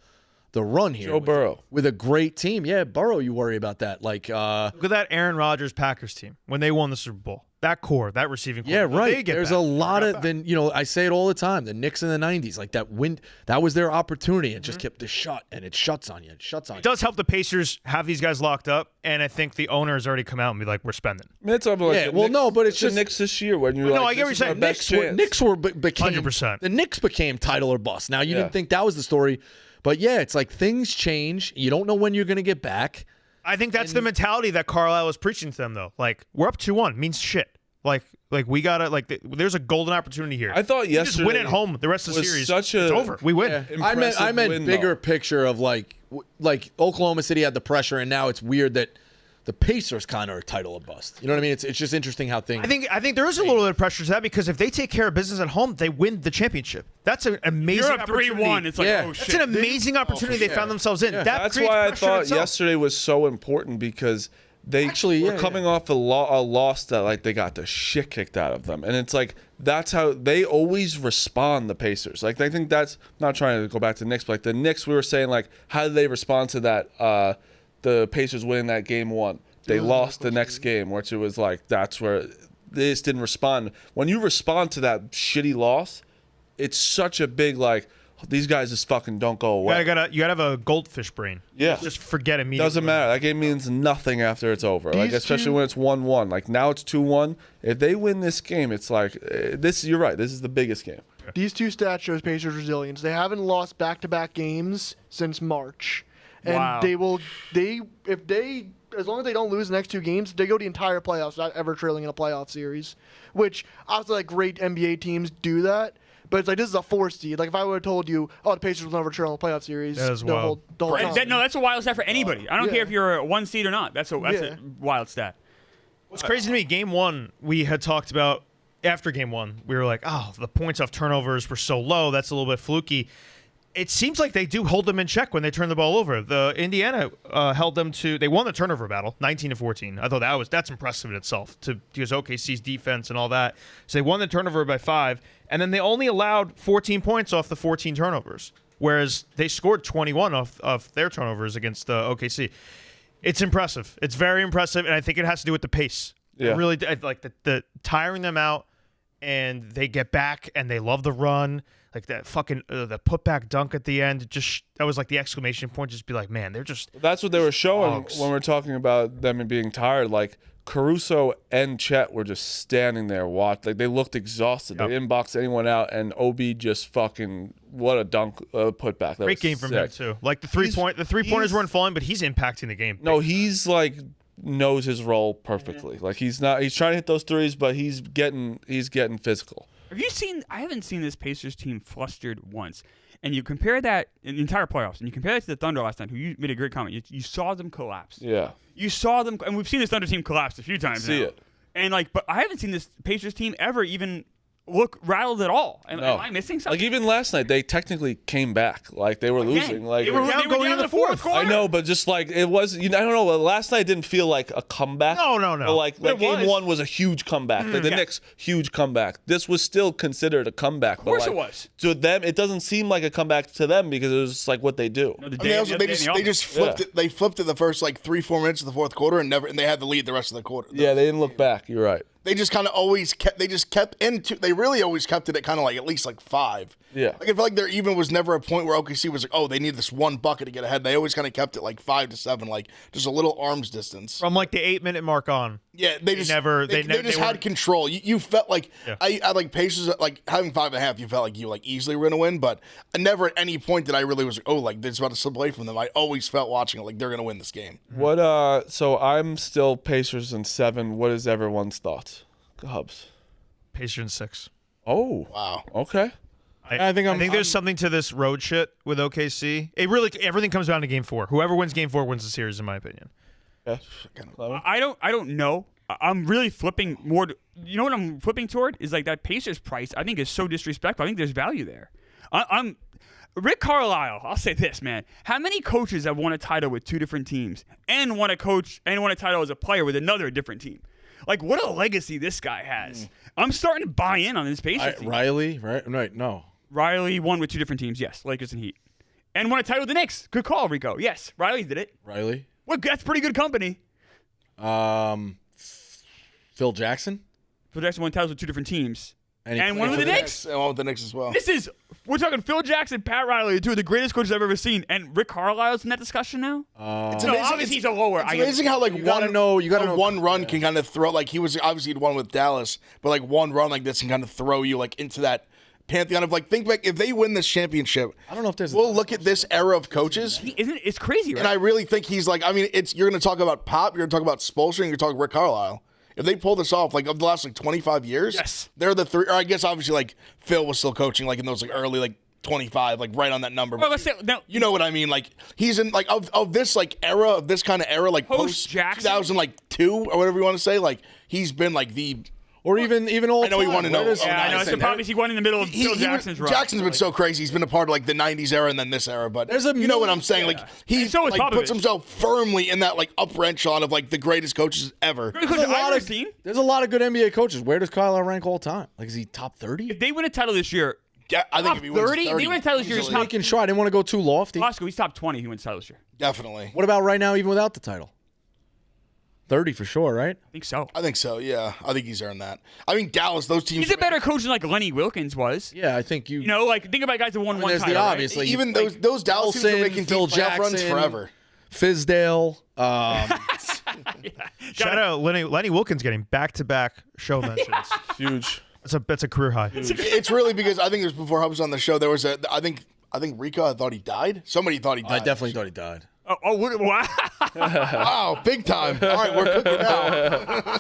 the run here. Joe Burrow. With a great team. Yeah, Burrow, you worry about that. Like, Look at that Aaron Rodgers Packers team when they won the Super Bowl. That core, that receiving core. yeah, they right. get There's back. a lot of I say it all the time. The Knicks in the 90s, like that was their opportunity. It just kept the shut, and it shuts on you. It shuts on you. It does help the Pacers have these guys locked up, and I think the owner has already come out and be like, we're spending. I mean, it's almost like Yeah, the well, Knicks- no, but it's the just- Knicks this year when you're No, like, I get what this you're is saying. my best chance. Knicks became 100%. The Knicks became title or bust. Now you Yeah. didn't think that was the story, but yeah, it's like things change. You don't know when you're going to get back. I think that's the mentality that Carlisle is preaching to them, though. Like, we're up 2-1. Means shit. Like we gotta there's a golden opportunity here. I thought You just win yesterday at home the rest of the was series. such It's a over. We win. I meant impressive win, bigger though. picture of like Oklahoma City had the pressure, and now it's weird that the Pacers kind of are title of bust. You know what I mean? It's just interesting how things. I think there is a little bit of pressure to that because if they take care of business at home, they win the championship. That's an amazing You're up opportunity. 3-1. It's like, Yeah. oh, shit. That's an amazing opportunity they found themselves in. That's creates why I pressure in thought itself. yesterday was so important because they were coming off a loss that like they got the shit kicked out of them, and it's like that's how they always respond. The Pacers, like I think that's not trying to go back to the Knicks, but like the Knicks, we were saying like how did they respond to that? The Pacers winning that game one, they lost the next game, which it was like that's where they just didn't respond. When you respond to that shitty loss, it's such a big like. These guys just fucking don't go away. You gotta have a goldfish brain. Yeah. Just forget immediately. Doesn't matter. That game means nothing after it's over. Like These especially two- when it's 1-1. Like now it's 2-1. If they win this game, it's like this. You're right. This is the biggest game. These two stats shows Pacers resilience. They haven't lost back-to-back games since March, and Wow. as long as they don't lose the next two games, they go the entire playoffs without ever trailing in a playoff series. Which obviously like great NBA teams do that, but it's like this is a 4 seed. Like if I would have told you, oh, the Pacers will never trail in a playoff series, That is the wild. whole time. That's a wild stat for anybody. I don't Yeah. care if you're a 1 seed or not. That's a Yeah. wild stat. What's crazy to me, game one, we had talked about after game one, we were like, oh, the points off turnovers were so low. That's a little bit fluky. It seems like they do hold them in check when they turn the ball over. The Indiana held them to. They won the turnover battle, 19-14. I thought that's impressive in itself because OKC's defense and all that. So they won the turnover by 5, and then they only allowed 14 points off the 14 turnovers, whereas they scored 21 off their turnovers against OKC. It's impressive. It's very impressive, and I think it has to do with the pace. Yeah. I really like the tiring them out, and they get back and they love the run. Like that fucking the putback dunk at the end, that was like the exclamation point. Just be like, man, they're just. That's what they were showing dogs. when we were talking about them being tired. Like Caruso and Chet were just standing there watching. Like they looked exhausted. Yep. They didn't box anyone out, and OB just fucking what a dunk putback. That Great was game from him sick. too. Like the three-pointers weren't falling, but he's impacting the game. No, he's like knows his role perfectly. Like he's trying to hit those threes, but he's getting physical. Have you seen? I haven't seen this Pacers team flustered once. And you compare that in the entire playoffs, and you compare that to the Thunder last night, who you made a great comment. You saw them collapse. Yeah. You saw them, and we've seen this Thunder team collapse a few times. See now. it. And but I haven't seen this Pacers team ever even look rattled at all. Am I missing something? Like even last night, they technically came back. Like they were losing. Like they were down down going in into the fourth fourth. quarter. I know, but just like it was, I don't know. Last night didn't feel like a comeback. No. But like But it game was. one was a huge comeback. Like the yeah. Knicks, huge comeback. This was still considered a comeback. Of course it was. To them, it doesn't seem like a comeback to them because it was just like what they do. No, the I mean, day- also, the they day in just the they office. just flipped Yeah. it. They flipped it the first like 3-4 minutes of the fourth quarter, and they had the lead the rest of the quarter. Yeah, they didn't look back. You're right. They just kind of always kept. They just kept into. They really always kept it at kind of like at least like 5. Yeah. Like I feel like there even was never a point where OKC was like, oh, they need this one bucket to get ahead. They always kind of kept it like 5 to 7, like just a little arm's distance. From like the 8-minute mark on. Yeah, they just never- They, they just were- had control. You felt like Yeah. I like Pacers like having 5.5. You felt like you like easily were gonna win, but never at any point did I really was like, oh, like this is about to slip away from them. I always felt watching it like they're gonna win this game. What? So I'm still Pacers in 7. What is everyone's thoughts? Hubs. Pacers in 6. Oh. Wow. Okay. I think there's something to this road shit with OKC. Everything comes down to game 4. Whoever wins game 4 wins the series, in my opinion. Yeah. I don't know. I'm really flipping more. You know what I'm flipping toward is like that Pacers price. I think is so disrespectful. I think there's value there. I'm Rick Carlisle. I'll say this, man. How many coaches have won a title with 2 different teams and won a title as a player with another different team? Like what a legacy this guy has. I'm starting to buy in on this Pacers team. Riley, right? Right? No. Riley won with 2 different teams. Yes, Lakers and Heat, and won a title with the Knicks. Good call, Rico. Yes, Riley did it. Riley. Well, that's pretty good company. Phil Jackson. Phil Jackson won titles with 2 different teams. And he And played one with for the the Knicks. And one with the Knicks as well. We're talking Phil Jackson, Pat Riley, 2 of the greatest coaches I've ever seen, and Rick Carlisle's in that discussion now. It's No, amazing. obviously he's a lower. It's amazing how like You gotta know one run can kind of throw like he was obviously he'd won with Dallas, but like one run like this can kind of throw you like into that pantheon of like think back if they win this championship. I don't know if there's. We'll look at this era of coaches. It's crazy, right? And I really think he's like, I mean, you're going to talk about Pop, you're going to talk about Spoelstra, and you're talking Rick Carlisle. if they pull this off, like of the last like 25 years, Yes. they're the three. Or I guess obviously like Phil was still coaching like in those like early like 25, like right on that number. Well, But let's say no. you know what I mean? Like he's in like of this like era of this kind of era, like Post post Jackson? 2002 or whatever you want to say. Like he's been like the. Or even all I know he time. won in Where does- Yeah, I know. nice. So probably he won in the middle of Phil Jackson's run. Jackson's been so crazy. He's been a part of like the 90s era and then this era. But There's a you know what I'm million- saying? Like he And so is like, Popovich. puts himself firmly in that like upper echelon of like the greatest coaches ever. Great There's coach a I've lot ever of seen. there's a lot of good NBA coaches. Where does Kyle Lowry rank all time? Like, is he top 30? If they win a title this year, Yeah, I think top if he wins 30, 30, they win a title this year. He's easily. top. Making sure I didn't want to go too lofty. Oscar, he's top 20. He wins title this year. Definitely. What about right now, even without the title? 30 for sure, right? I think so. I think so. Yeah, I think he's earned that. I mean, Dallas, those teams. He's a better coach than like Lenny Wilkins was. Yeah, I think you. You know, like think about guys that won one there's title. the right? obvious. Like, Even like those Dallas teams are Wilson, making Phil deep playoff runs Jackson, forever. Fizdale. Shout out Lenny Wilkins getting back-to-back show mentions. Huge. That's a career high. It's really because I think it was before Hub was on the show. There was I think Rico thought he died. Somebody thought he died. I definitely thought he died. Wow. Wow, big time. All right, we're cooking now.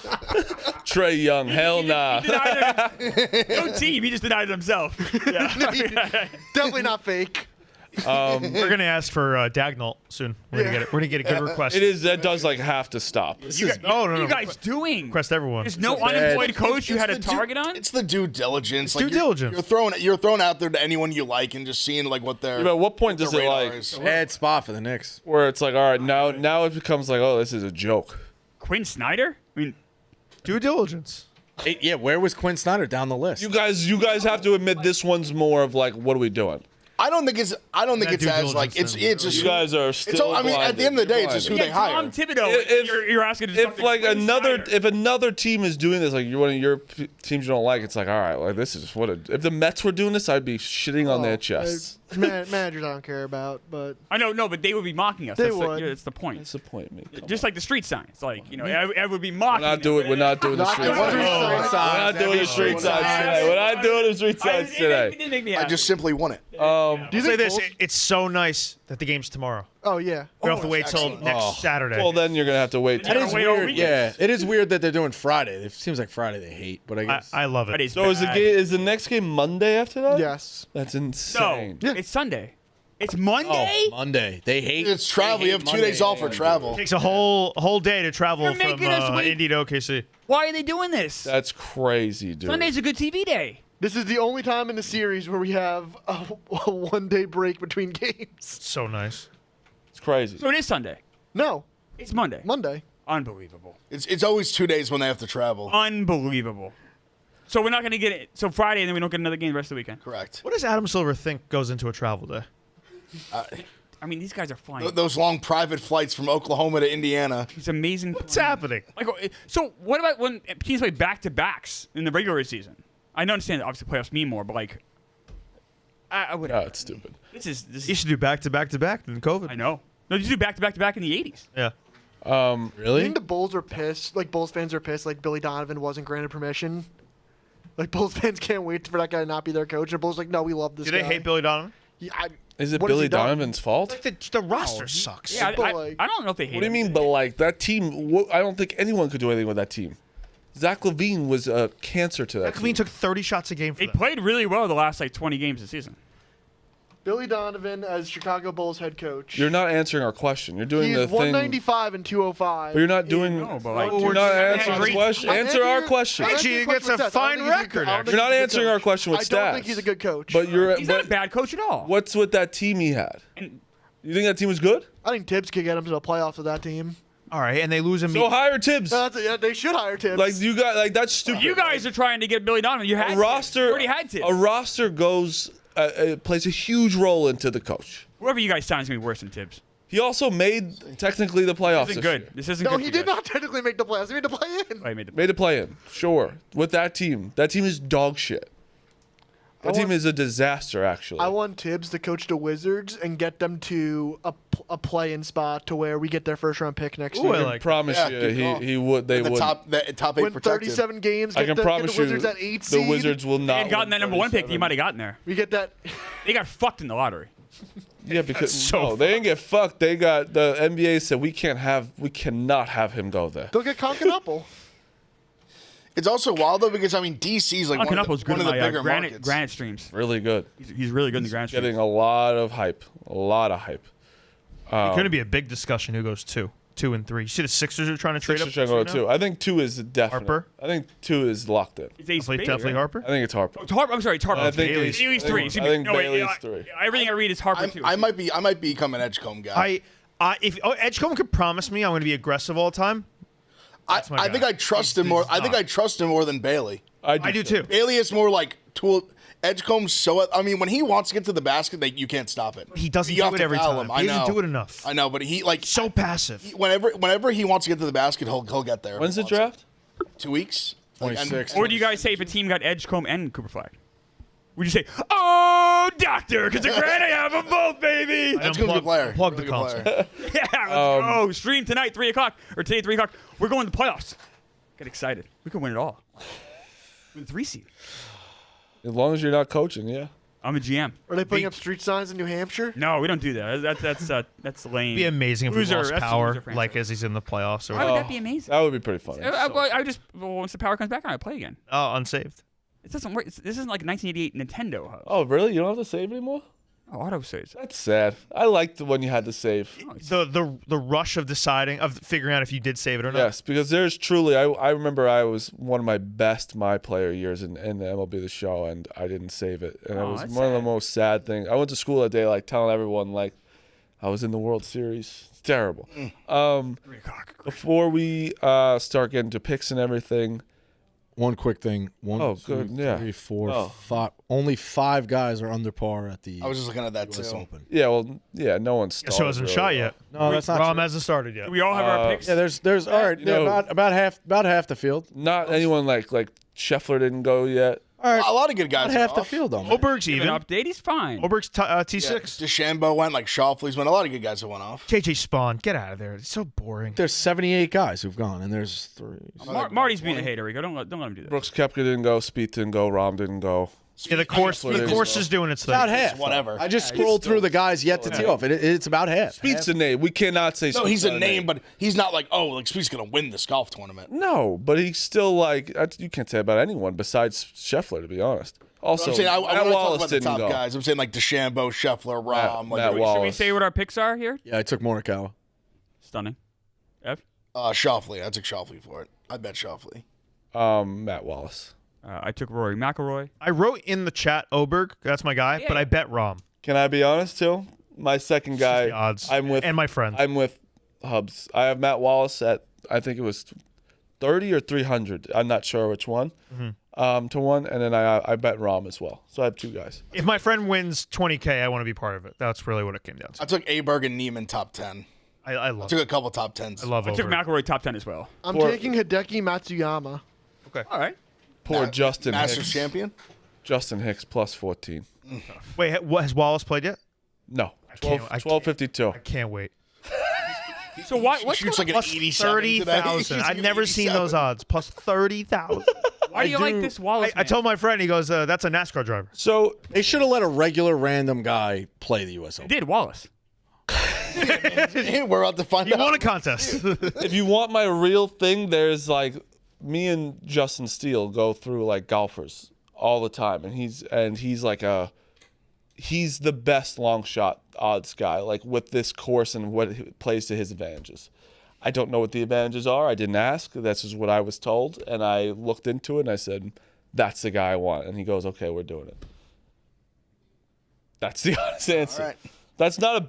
Trey Young, hell nah. No team. He just denied it himself. Yeah. Definitely not fake. We're gonna ask for Dagnall soon. We're gonna get a good request. It is. That does like have to stop. No, no. What are you guys doing? Request everyone. There's no bad- unemployed coach you It's had a the target on? It's the due diligence. Due diligence. You're thrown out there to anyone you like and just seeing like what their. At what point their does it radar like is. Bad spot for the Knicks. where it's like, all right, now it becomes like, oh, this is a joke. Quinn Snyder? I mean, Due diligence. Yeah, where was Quinn Snyder down the list? You guys have to admit this one's more of like, what are we doing? I don't think it's due as like diligence it's just You guys are still. It's all, I mean, at the end of the day, it's just who blinded. they hire. Tom Thibodeau. If- you're asking to If like another team is doing this, like you're one of your teams you don't like, it's like, all right, like this is what. If the Mets were doing this, I'd be shitting on their chests. Managers I don't care about, but I know, no, but they would be mocking us. They That's would. that's the point. That's the point, man. Come Just on. like the street signs. Like, you know, I would be mocking We're not doing the Not street the street signs. signs. We're not doing the street signs today. We're not doing the street signs It today. didn't make me I happy. just simply won it. do you Say think this: Bulls- it's so nice that the game's tomorrow. Oh yeah. We don't have to wait till excellent. next Saturday. Well, then you're gonna have to wait. That till- is weird. Yeah, it is weird that they're doing Friday. It seems like Friday they hate, but I I, guess I love it. Friday's So is bad. is the next game Monday after that? Yes. That's No, insane. it's Sunday. It's Monday? Monday. They hate. It's travel. they You hate have 2 Monday. days off for travel. It takes a whole day to travel You're from making us wait. Indy to OKC. Why are they doing this? That's crazy, dude. Sunday's a good TV day. This is the only time in the series where we have a 1 day break between games. So nice. It's crazy. So it is Sunday. No, It's Monday. Monday. Unbelievable. It's always 2 days when they have to travel. Unbelievable. So we're not going to get it. So Friday, and then we don't get another game the rest of the weekend. Correct. What does Adam Silver think goes into a travel day? I mean, these guys are flying. Those long private flights from Oklahoma to Indiana. It's amazing. What's happening? Like, so what about when teams play back-to-backs in the regular season? I don't understand. Obviously, playoffs mean more, but like, I would. Oh, it's stupid. This is. You should do back to back to back than COVID. I know. No, you do back-to-back in the '80s. Yeah. I Really? think the Bulls are pissed. Like Bulls fans are pissed. Like Billy Donovan wasn't granted permission. Like Bulls fans can't wait for that guy to not be their coach. And Bulls like, no, we love this Do guy. they hate Billy Donovan? Yeah, Is it What has Billy he done? Donovan's fault? Like the roster sucks. Yeah, But, I like- don't know if they hate. What do you him. mean? But like that team, I don't think anyone could do anything with that team. Zach LaVine was a cancer to that. Zach LaVine team. took 30 shots a game for They them. played really well the last like 20 games of the season. Billy Donovan as Chicago Bulls head coach. You're not answering our question. You're doing He's the thing. 195 and 205. But you're not doing. No, but like, You're not Yeah, answering the great. question. I'm Answer our answering- question. I'm Hey, answering he the question gets a with stats. I don't fine think he's a record, good- I don't actually. think You're not he's a good answering our coach. question with I don't think stats. he's a good coach. But you're. he's not a But bad coach at all. what's with that team he had? And You think that team was good? I think Tibbs could get him to the playoffs with that team. All right, and they lose him. So hire Tibbs. Yeah, they should hire Tibbs. Like you got like that's stupid. you guys are trying to get Billy Donovan. You had a Tibbs. roster. You already had Tibbs. A roster goes plays a huge role into the coach. Whoever you guys sign is gonna be worse than Tibbs. He also made technically the playoffs. This isn't this good. year. This isn't no, good. he for did you guys. not technically make the playoffs. He made the play in. Oh, he made the Made a play in, sure. With that team is dog shit. That team is a disaster, actually. I want Tibbs to coach the Wizards and get them to a play-in spot to where we get their first-round pick next Ooh, I year. like promise Yeah, you, good call. he would. They The would. top 8 Win protected. 37 games. I Get can the, promise get the Wizards you, at 8 the seed. Wizards will They not. had gotten that win number 1 pick. 37. You might have gotten there. We get that. They got fucked in the lottery. Yeah, because no, they didn't get fucked. They got the NBA said we cannot have him go there. They'll get Concanapple. It's also wild though because I mean DC's like one of the bigger markets. Granite streams. Really good. He's really good in the granite streams. Getting a lot of hype. A lot of hype. It's going to be a big discussion who goes 2 and 3. You see the Sixers are trying to trade up. Sixers trying to go 2. I think 2 is definite. Harper? I think 2 is locked in. It's Ace Bailey, Definitely right? Harper. I think it's Harper. It's Harper. I'm sorry, it's Harper. I think Bailey's 3. I think Bailey's 3. Everything I read is Harper too. I might become an Edgecombe guy. If Edgecombe could promise me I'm going to be aggressive all the time, I think I trust him more. I think I trust him more than Bailey. I do too. Bailey is more like tool. Edgecombe's so. I mean, when he wants to get to the basket, you can't stop it. He doesn't You do have it to every foul time. him. I He know. doesn't do it enough. I know, but he like So passive. whenever he wants to get to the basket, he'll get there. When's the draft? 2 weeks. 26. Or do you guys say if a team got Edgecombe and Cooper Flag? Would you say, "Oh, doctor, because I'm glad I have them both, baby"? That's a good player. Plug Really the good console. player. Yeah, let's go. Stream tonight, 3 o'clock, or today, 3 o'clock. We're going to the playoffs. Get excited. We can win it all. We're the 3 seed. As long as you're not coaching, yeah. I'm a GM. Are they putting up street signs in New Hampshire? No, we don't do that. That's lame. It'd be amazing if we Loser, lost that's a power, loser franchise. like as he's in the playoffs. Or Why would that be amazing? That would be pretty funny. Once the power comes back on, I play again. unsaved. It doesn't work. This isn't like 1988 Nintendo. Hub. Oh, really? You don't have to save anymore? Oh, auto saves. That's sad. I liked the one you had to save. The rush of figuring out if you did save it or not. Yes, because there's truly. I remember I was one of my best my player years in the MLB The Show, and I didn't save it, and it was that's one of the most sad things. I went to school that day, like telling everyone like I was in the World Series. It's terrible. Before we start getting to picks and everything, One quick thing. Oh, good, yeah. 3, 4, Oh. 5. Only 5 guys are under par at the I was just looking at that US too. Open. yeah, well, yeah, no one's started. So it hasn't really shot well. yet. No, that's not Rom true. hasn't started yet. We all have our picks. Yeah, there's all right. You know- about half the field. Not anyone like Scheffler didn't go yet. All right, A lot of good guys. about half are the off. field though. Oberg's Give even. an update. He's fine. Oberg's Yeah, T6. DeChambeau went, like Shoffley's went. A lot of good guys that went off. JJ Spawn, get out of there. It's so boring. There's 78 guys who've gone, and there's 3. Marty's being a hater. Don't let him do that. Brooks Koepka didn't go. Spieth didn't go. Rahm didn't go. Yeah, the course is doing its thing. About half. whatever. I just scrolled through the guys yet to tee off. It's about half. Spieth's a name. We cannot say. No, he's Spieth's a name, but he's not like Spieth's gonna win this golf tournament. No, but he's still like you can't say about anyone besides Scheffler, to be honest. Also, I'm saying I Matt want to talk Wallace about the didn't top go. guys. I'm saying like DeChambeau, Scheffler, Rahm, Matt Should we Wallace. say what our picks are here? Yeah, I took Morikawa. Stunning. Ev? Shoffley. I took Shoffley for it. I bet Shoffley. Matt Wallace. I took Rory McIlroy. I wrote in the chat Oberg. That's my guy, but I bet Rom. Can I be honest too? My second guy. The odds. I'm with and my friend. I'm with Hubs. I have Matt Wallace at I think it was 30 or 300. I'm not sure which one. To 1, and then I bet Rahm as well. So I have 2 guys. If my friend wins 20K, I want to be part of it. That's really what it came down to. I took Aberg and Neiman top 10. I love Took it. a couple top 10s. I love I took Oberg. McIlroy top 10 as well. I'm Or- taking Hideki Matsuyama. All right. Poor Justin Masters Hicks. champion. Justin Hicks plus 14. Wait, what, has Wallace played yet? No. can't- 1252. I can't wait. So why? He What's shoots going- like an Plus 87 today. 30,000. He's I've like never seen 87. those odds. Plus 30,000. why do you like this Wallace? I told my friend, he goes, that's a NASCAR driver. So They should have let a regular random guy play the US Open. did Wallace. We're about to find He out. won a contest. if you want my real thing, there's like me and Justin Steele go through like golfers all the time, and he's like he's the best long shot odds guy, like with this course and what it plays to his advantages. I don't know what the advantages are. I didn't ask. That's just what I was told, and I looked into it and I said, "That's the guy I want." And he goes, "Okay, we're doing it." That's the honest answer. All right. That's not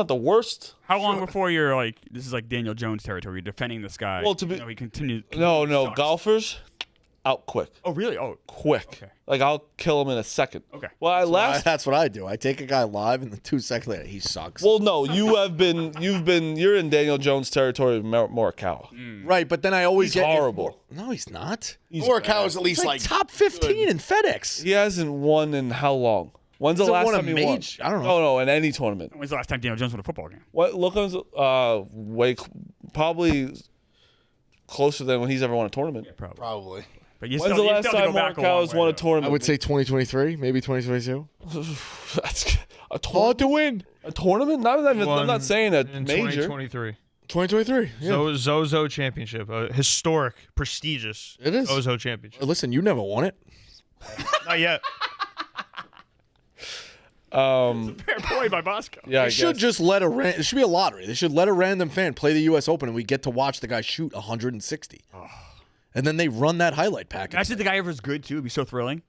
the worst. How long before you're like, this is like Daniel Jones territory? You're defending this guy. Well, to be- he continues. No, sucks. golfers out quick. Oh, really? Oh, Quick. Okay. Like I'll kill him in a second. Okay. Well, That's what I do. I take a guy live, and then 2 seconds later, he sucks. Well, no, you're in Daniel Jones territory with Morikawa. right, but then I always He's get horrible. No, he's not. Morikawa's at least He's like top 15 in FedEx. He hasn't won in how long? When's the Hasn't last won a time he won? major- I don't know. No, in any tournament. when's the last time Daniel Jones won a football game? What? Look on probably closer than when he's ever won a tournament. probably. But you When's still, the you last still have to time go back a long Morikawa's way, won a though. tournament? I would say 2023, maybe 2022. That's a Hard to win. A tournament? I'm not saying a In major. 2023. 2023. Yeah. Zozo Championship, a historic, prestigious It is. Zozo Championship. Listen, you never won it. Not yet. Fair play by Bosco. Yeah, They should just let it should be a lottery. They should let a random fan play the U.S. Open, and we get to watch the guy shoot 160. And then they run that highlight package. Actually, if the guy ever is good too, it'd be so thrilling.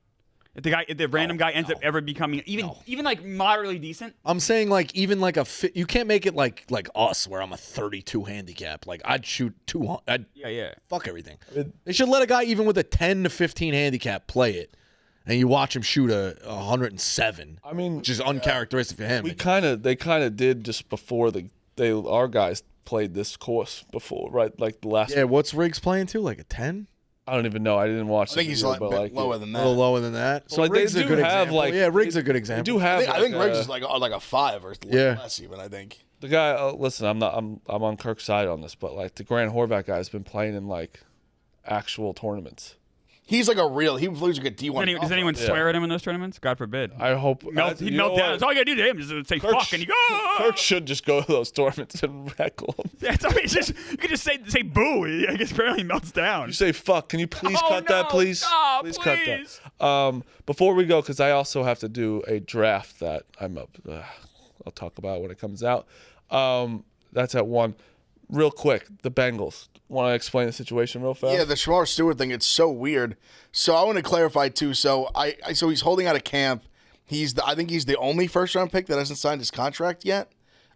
If the random guy ends up ever becoming even like moderately decent. I'm saying like even like you can't make it like us where I'm a 32 handicap. Like I'd shoot 200. I'd fuck everything. They should let a guy even with a 10 to 15 handicap play it, and you watch him shoot a 107. I mean, which is uncharacteristic for him. they kind of did just before our guys played this course before, right? Like the last. Yeah, what's Riggs playing to? Like a 10? I don't even know. I didn't watch. I think he's a bit lower than A that. little lower than that. So Well, they Riggs is a do good have example. like Riggs is a good example. They do have. I think Riggs is like a 5 or Yeah. less even. I think. The guy. Listen, I'm on Kirk's side on this, but like the Grant Horvath guy has been playing in like actual tournaments. He's like he looks like a D1. Does anyone swear at him in those tournaments? God forbid. I hope He'd you melt know down. what? That's all you gotta do to him is say fuck, and you go. Kirk should just go to those tournaments and heckle him. Yeah, it's, I mean, you could just say boo. I guess apparently he melts down. You say fuck. Can you please Oh, cut that, no, please? stop, Cut please. that. Before we go, because I also have to do a draft that I'll talk about when it comes out. That's at 1. Real quick, the Bengals. Want to explain the situation real fast? Yeah, the Shamar Stewart thing, it's so weird. So I want to clarify too. So so he's holding out of camp. I think he's the only first round pick that hasn't signed his contract yet.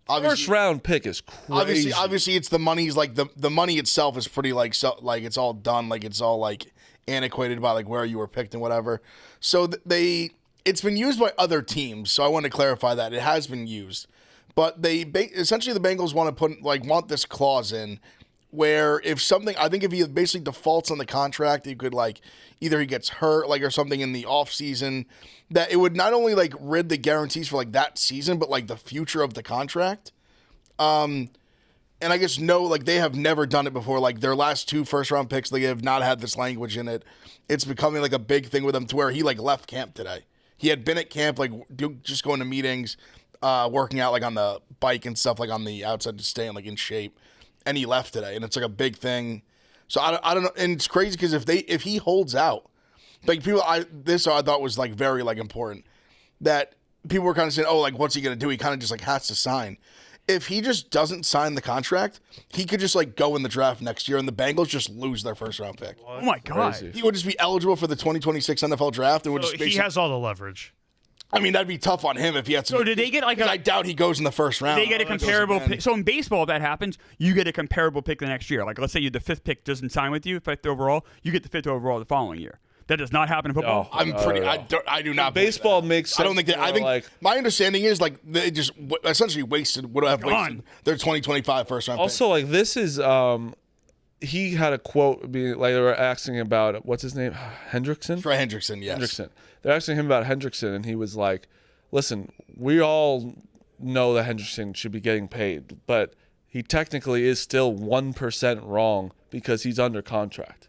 First round pick is crazy. Obviously it's the money's like the money itself is pretty like it's all done, like it's all like antiquated by like where you were picked and whatever. So it's been used by other teams. So I want to clarify that it has been used. But essentially the Bengals want this clause in where if he basically defaults on the contract, he could like either he gets hurt like or something in the off season, that it would not only like rid the guarantees for like that season, but like the future of the contract. And I guess they have never done it before. Like their last 2 first round picks, they have not had this language in it. It's becoming like a big thing with them to where he like left camp today. He had been at camp, like just going to meetings, working out like on the bike and stuff, like on the outside to stay like in shape. And he left today, and it's like a big thing. So I don't know, and it's crazy because if he holds out, like I thought was like very like important, that people were kind of saying, oh, like what's he gonna do? He kind of just like has to sign. If he just doesn't sign the contract, he could just like go in the draft next year, and the Bengals just lose their first round pick. Oh my god. Crazy. He would just be eligible for the 2026 NFL draft, and would just He has all the leverage. I mean, that'd be tough on him if he had to. So did they get like I doubt he goes in the first round. They get a comparable pick. So in baseball, if that happens, you get a comparable pick the next year. Like let's say the 5th pick doesn't sign with you, 5th overall, you get the 5th overall the following year. That does not happen in football. No. I do not. believe Baseball that. makes sense. I don't think that. I think like my understanding is like they just essentially wasted their 2025 first round. also like this is he had a quote being like they were asking about what's his name Hendrickson. Trey Hendrickson, yes. Hendrickson. They're asking him about Hendrickson, and he was like, "Listen, we all know that Hendrickson should be getting paid, but he technically is still 1% wrong because he's under contract.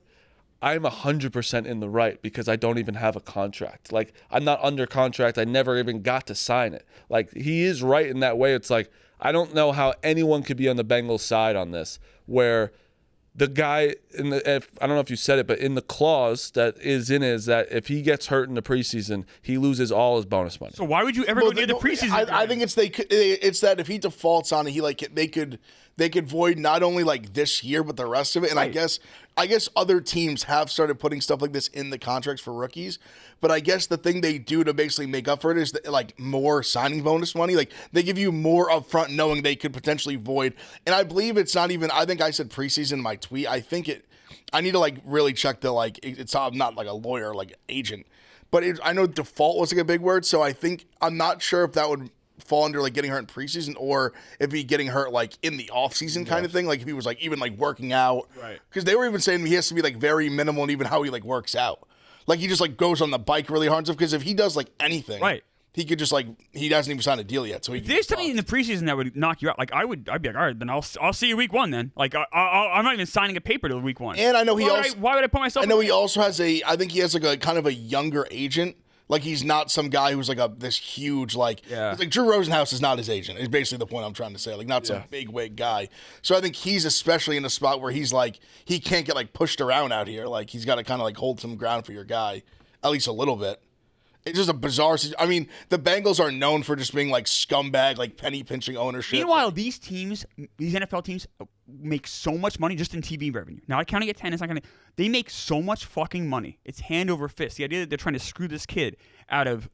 I'm 100% in the right because I don't even have a contract. Like, I'm not under contract. I never even got to sign it. Like, he is right in that way. It's like, I don't know how anyone could be on the Bengals side on this, where the guy I don't know if you said it, but in the clause that is in it is that if he gets hurt in the preseason, he loses all his bonus money. So why would you ever go near the preseason? I think it's that if he defaults on it, they could void not only like this year but the rest of it. And Right. I guess other teams have started putting stuff like this in the contracts for rookies. But I guess the thing they do to basically make up for it is like more signing bonus money. Like they give you more upfront, knowing they could potentially void. And I believe it's not even. I think I said preseason in my tweet. I need to like really check the like. I'm not like a lawyer, like agent, but I know default was like a big word. So I'm not sure if that would fall under like getting hurt in preseason or if he getting hurt like in the off season kind of thing. Like if he was like even like working out, Right. Because they were even saying he has to be like very minimal and even how he like works out. Like he just like goes on the bike really hard and stuff. Because if he does like anything, Right. he could just like he hasn't even signed a deal yet. So he If there's something in the preseason that would knock you out, like I'd be like, all right, then I'll see you week 1 then. Like I'm not even signing a paper till week 1. And I know why would I put myself? I know he also has I think he has like a kind of a younger agent Like he's not some guy who's like this huge like. Yeah. It's like Drew Rosenhaus is not his agent. Is basically the point I'm trying to say. Like not some big wig guy. So I think he's especially in a spot where he's like he can't get like pushed around out here. Like he's got to kind of like hold some ground for your guy, at least a little bit. It's just a bizarre. I mean, the Bengals are known for just being like scumbag, like penny pinching ownership. Meanwhile, these teams, these NFL teams, make so much money just in TV revenue. Not counting attendance, not counting. They make so much fucking money. It's hand over fist. The idea that they're trying to screw this kid out of,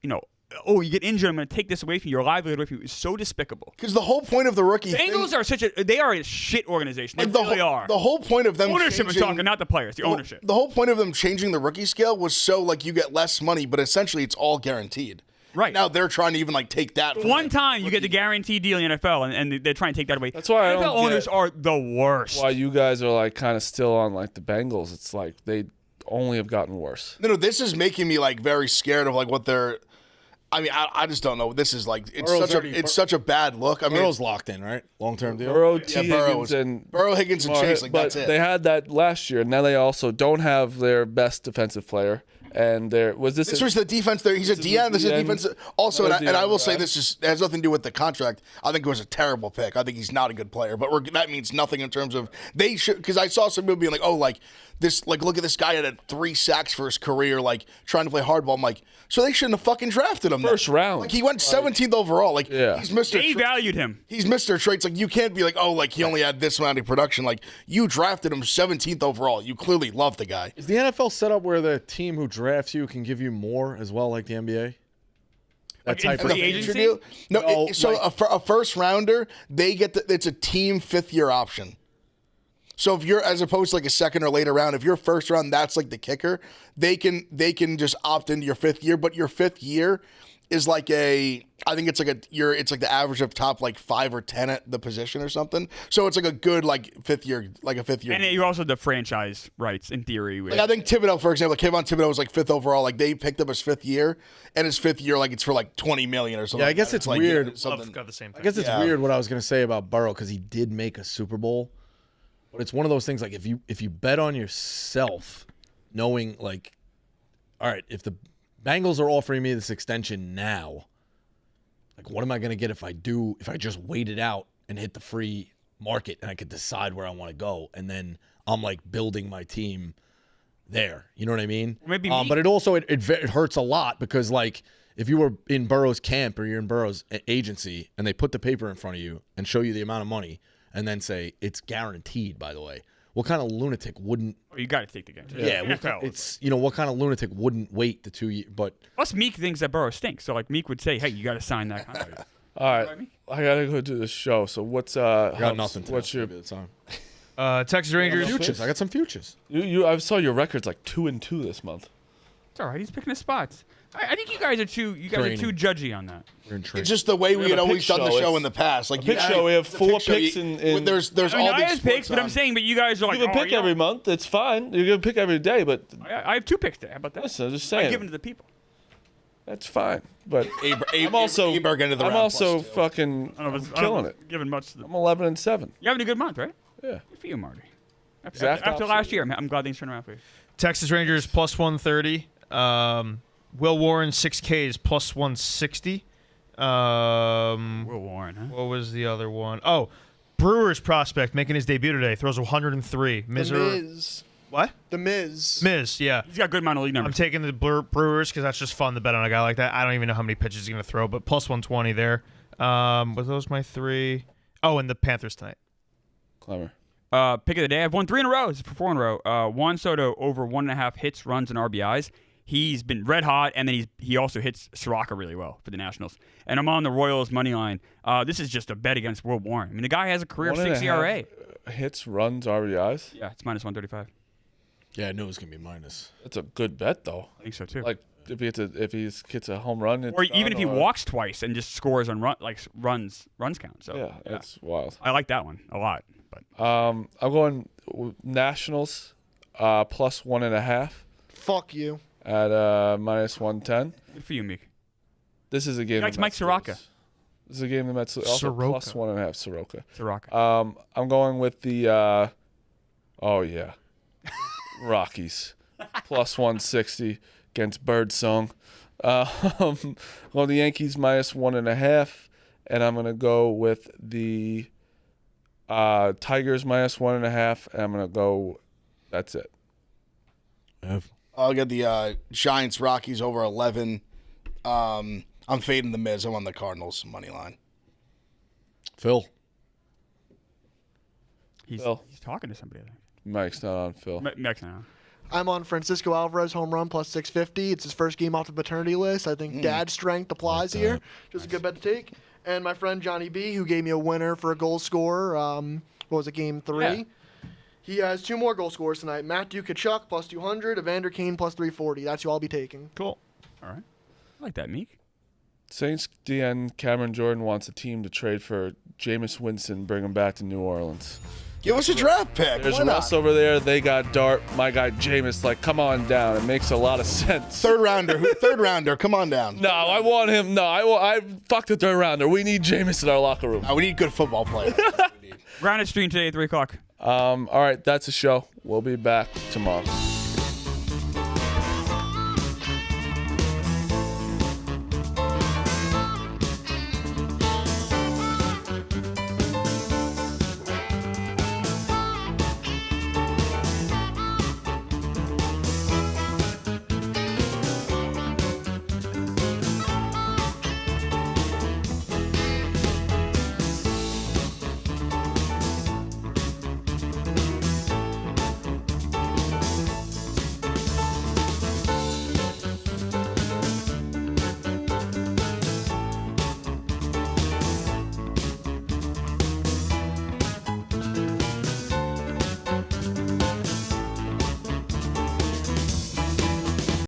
oh, you get injured, I'm going to take this away from you, your livelihood away from you, is so despicable. Because the whole point of the rookie Bengals are they are a shit organization. They like really are. The whole point of them Ownership is changing, talking, not the players, the ownership. The whole point of them changing the rookie scale was so like you get less money, but essentially it's all guaranteed. Right. Now they're trying to even like take that. One time you get the guaranteed deal in the NFL, and they're trying to take that away. That's why I NFL don't owners get are the worst. why you guys are like kind of still on like the Bengals. It's like they only have gotten worse. No, this is making me like very scared of like what they're. I mean, I just don't know. This is like it's such a bad look. I mean, Burrow's locked in, right? Long-term deal. Burrow, Burrow, Higgins, and Chase. Like but that's it. they had that last year. Now they also don't have their best defensive player. And there was this. This was the defense there. He's a DN. This is defense. Also, and I will say this just has nothing to do with the contract. I think it was a terrible pick. I think he's not a good player, but that means nothing in terms of they should. Because I saw some people being like, oh, like this, like look at this guy had 3 sacks for his career, like trying to play hardball. I'm like, so they shouldn't have fucking drafted him. First round. Like he went 17th overall. Like he's Mr. They valued him. He's Mr. Traits. Like you can't be like, oh, like he only had this amount of production. Like you drafted him 17th overall. You clearly love the guy. Is the NFL set up where the team who drafts you can give you more as well, like the NBA? That type free of agency? Deal? No, No, so a first rounder, they get it's a team 5th year option. So if you're as opposed to like a second or later round, if you're first round, that's like the kicker. They can just opt into your 5th year, but your 5th year is like I think it's like it's like the average of top like 5 or 10 at the position or something. So it's like a good like 5th year, like a 5th year. And you're also the franchise rights in theory. Like I think Thibodeau, for example, Kayvon Thibodeau was like 5th overall. Like they picked up his 5th year, and his 5th year like it's for like $20 million or something. Yeah, I guess it's like weird. I've got the same thing. I guess it's weird what I was going to say about Burrow because he did make a Super Bowl, but it's one of those things like if you bet on yourself, knowing like, all right, if the Bengals are offering me this extension now, like what am I going to get if I just wait it out and hit the free market and I could decide where I want to go and then I'm like building my team there. You know what I mean? Maybe but it also it hurts a lot because like if you were in Burrow's camp or you're in Burrow's agency and they put the paper in front of you and show you the amount of money and then say it's guaranteed, by the way. What kind of lunatic wouldn't? You got to take the game. Yeah, NFL. it's what kind of lunatic wouldn't wait the 2 years? But Plus, Meek thinks that Burrow stinks. So, like, Meek would say, hey, you got to sign that contract. All right, I gotta go do this show. So what's I got nothing. What's your Time. Texas Rangers. futures? I got some futures. I saw your records like 2-2 this month. It's all right. He's picking his spots. I think you guys are too Training. judgy on that. We're in trade. It's just the way we have had a always pick done the show. show It's in the past. Like a pick show. We have the 4 pick show, picks in there's I all mean, I these have picks, sports but I'm on. saying, but you guys are like, You can pick every month. It's fine. You can pick every day, but I have 2 picks today. How about that? listen, I'm just I saying. give them to the people. That's fine. But I'm also into the I'm round also plus two. fucking I don't know if it's- killing I'm it. Giving much. To the, I'm 11-7. you're having a good month, right? Yeah. Good for you, Marty. Exact After opposite. last year, I'm glad things turned around for you. Texas Rangers plus 130. Will Warren 6Ks plus 160. Will Warren, huh? What was the other one? Oh, Brewers prospect making his debut today. Throws 103. The Miz. What? The Miz. Miz, yeah. He's got good minor league I'm numbers. taking the Brewers because that's just fun to bet on a guy like that. I don't even know how many pitches he's going to throw, but plus 120 there. Was those my 3? Oh, and the Panthers tonight. Clever. Pick of the day. I've won 3 in a row. It's for 4 in a row. Juan Soto over 1.5 hits, runs, and RBIs. He's been red hot, and then he also hits Soraka really well for the Nationals. And I'm on the Royals money line. This is just a bet against Will Warren. I mean, the guy has a career 6 ERA. Hits, runs, RBIs. Yeah, it's minus 135. Yeah, I knew it was gonna be minus. That's a good bet though. I think so too. Like if he gets a home run, or even if he walks twice and just scores on runs count. So yeah, that's wild. I like that one a lot. But I'm going Nationals plus 1.5 Fuck you. at minus 110. good for you, Meek. This is a game. likes the Mike Mets Soroka. lose. This is a game the Mets lose. Also Soroka. plus 1.5 Soroka. Soraka. I'm going with the Rockies plus 160 against Birdsong. Well, the Yankees -1.5, and I'm gonna go with the Tigers -1.5, and I'm gonna go. That's it. I'll get the Giants Rockies over 11. I'm fading the Miz. I'm on the Cardinals money line. Phil. He's talking to somebody, I think. Mike's not on, Phil. Next now. I'm on Francisco Alvarez home run plus 650. It's his first game off the paternity list. I think dad strength applies here. Just a good bet to take. And my friend Johnny B, who gave me a winner for a goal scorer, what was it, game 3? Yeah. He has 2 more goal scorers tonight. Matthew Tkachuk plus 200, Evander Kane plus 340. That's who I'll be taking. Cool. All right. I like that, Meek. Saints DN Cameron Jordan wants a team to trade for Jameis Winston, bring him back to New Orleans. Give us a draft pick. There's Why not? Russ over there. They got Dart. My guy Jameis, like, come on down. It makes a lot of sense. Third rounder. Come on down. No, I want him. No, I fuck the third rounder. We need Jameis in our locker room. We need good football players. Grounded stream today at 3 o'clock. All right, that's a show. We'll be back tomorrow.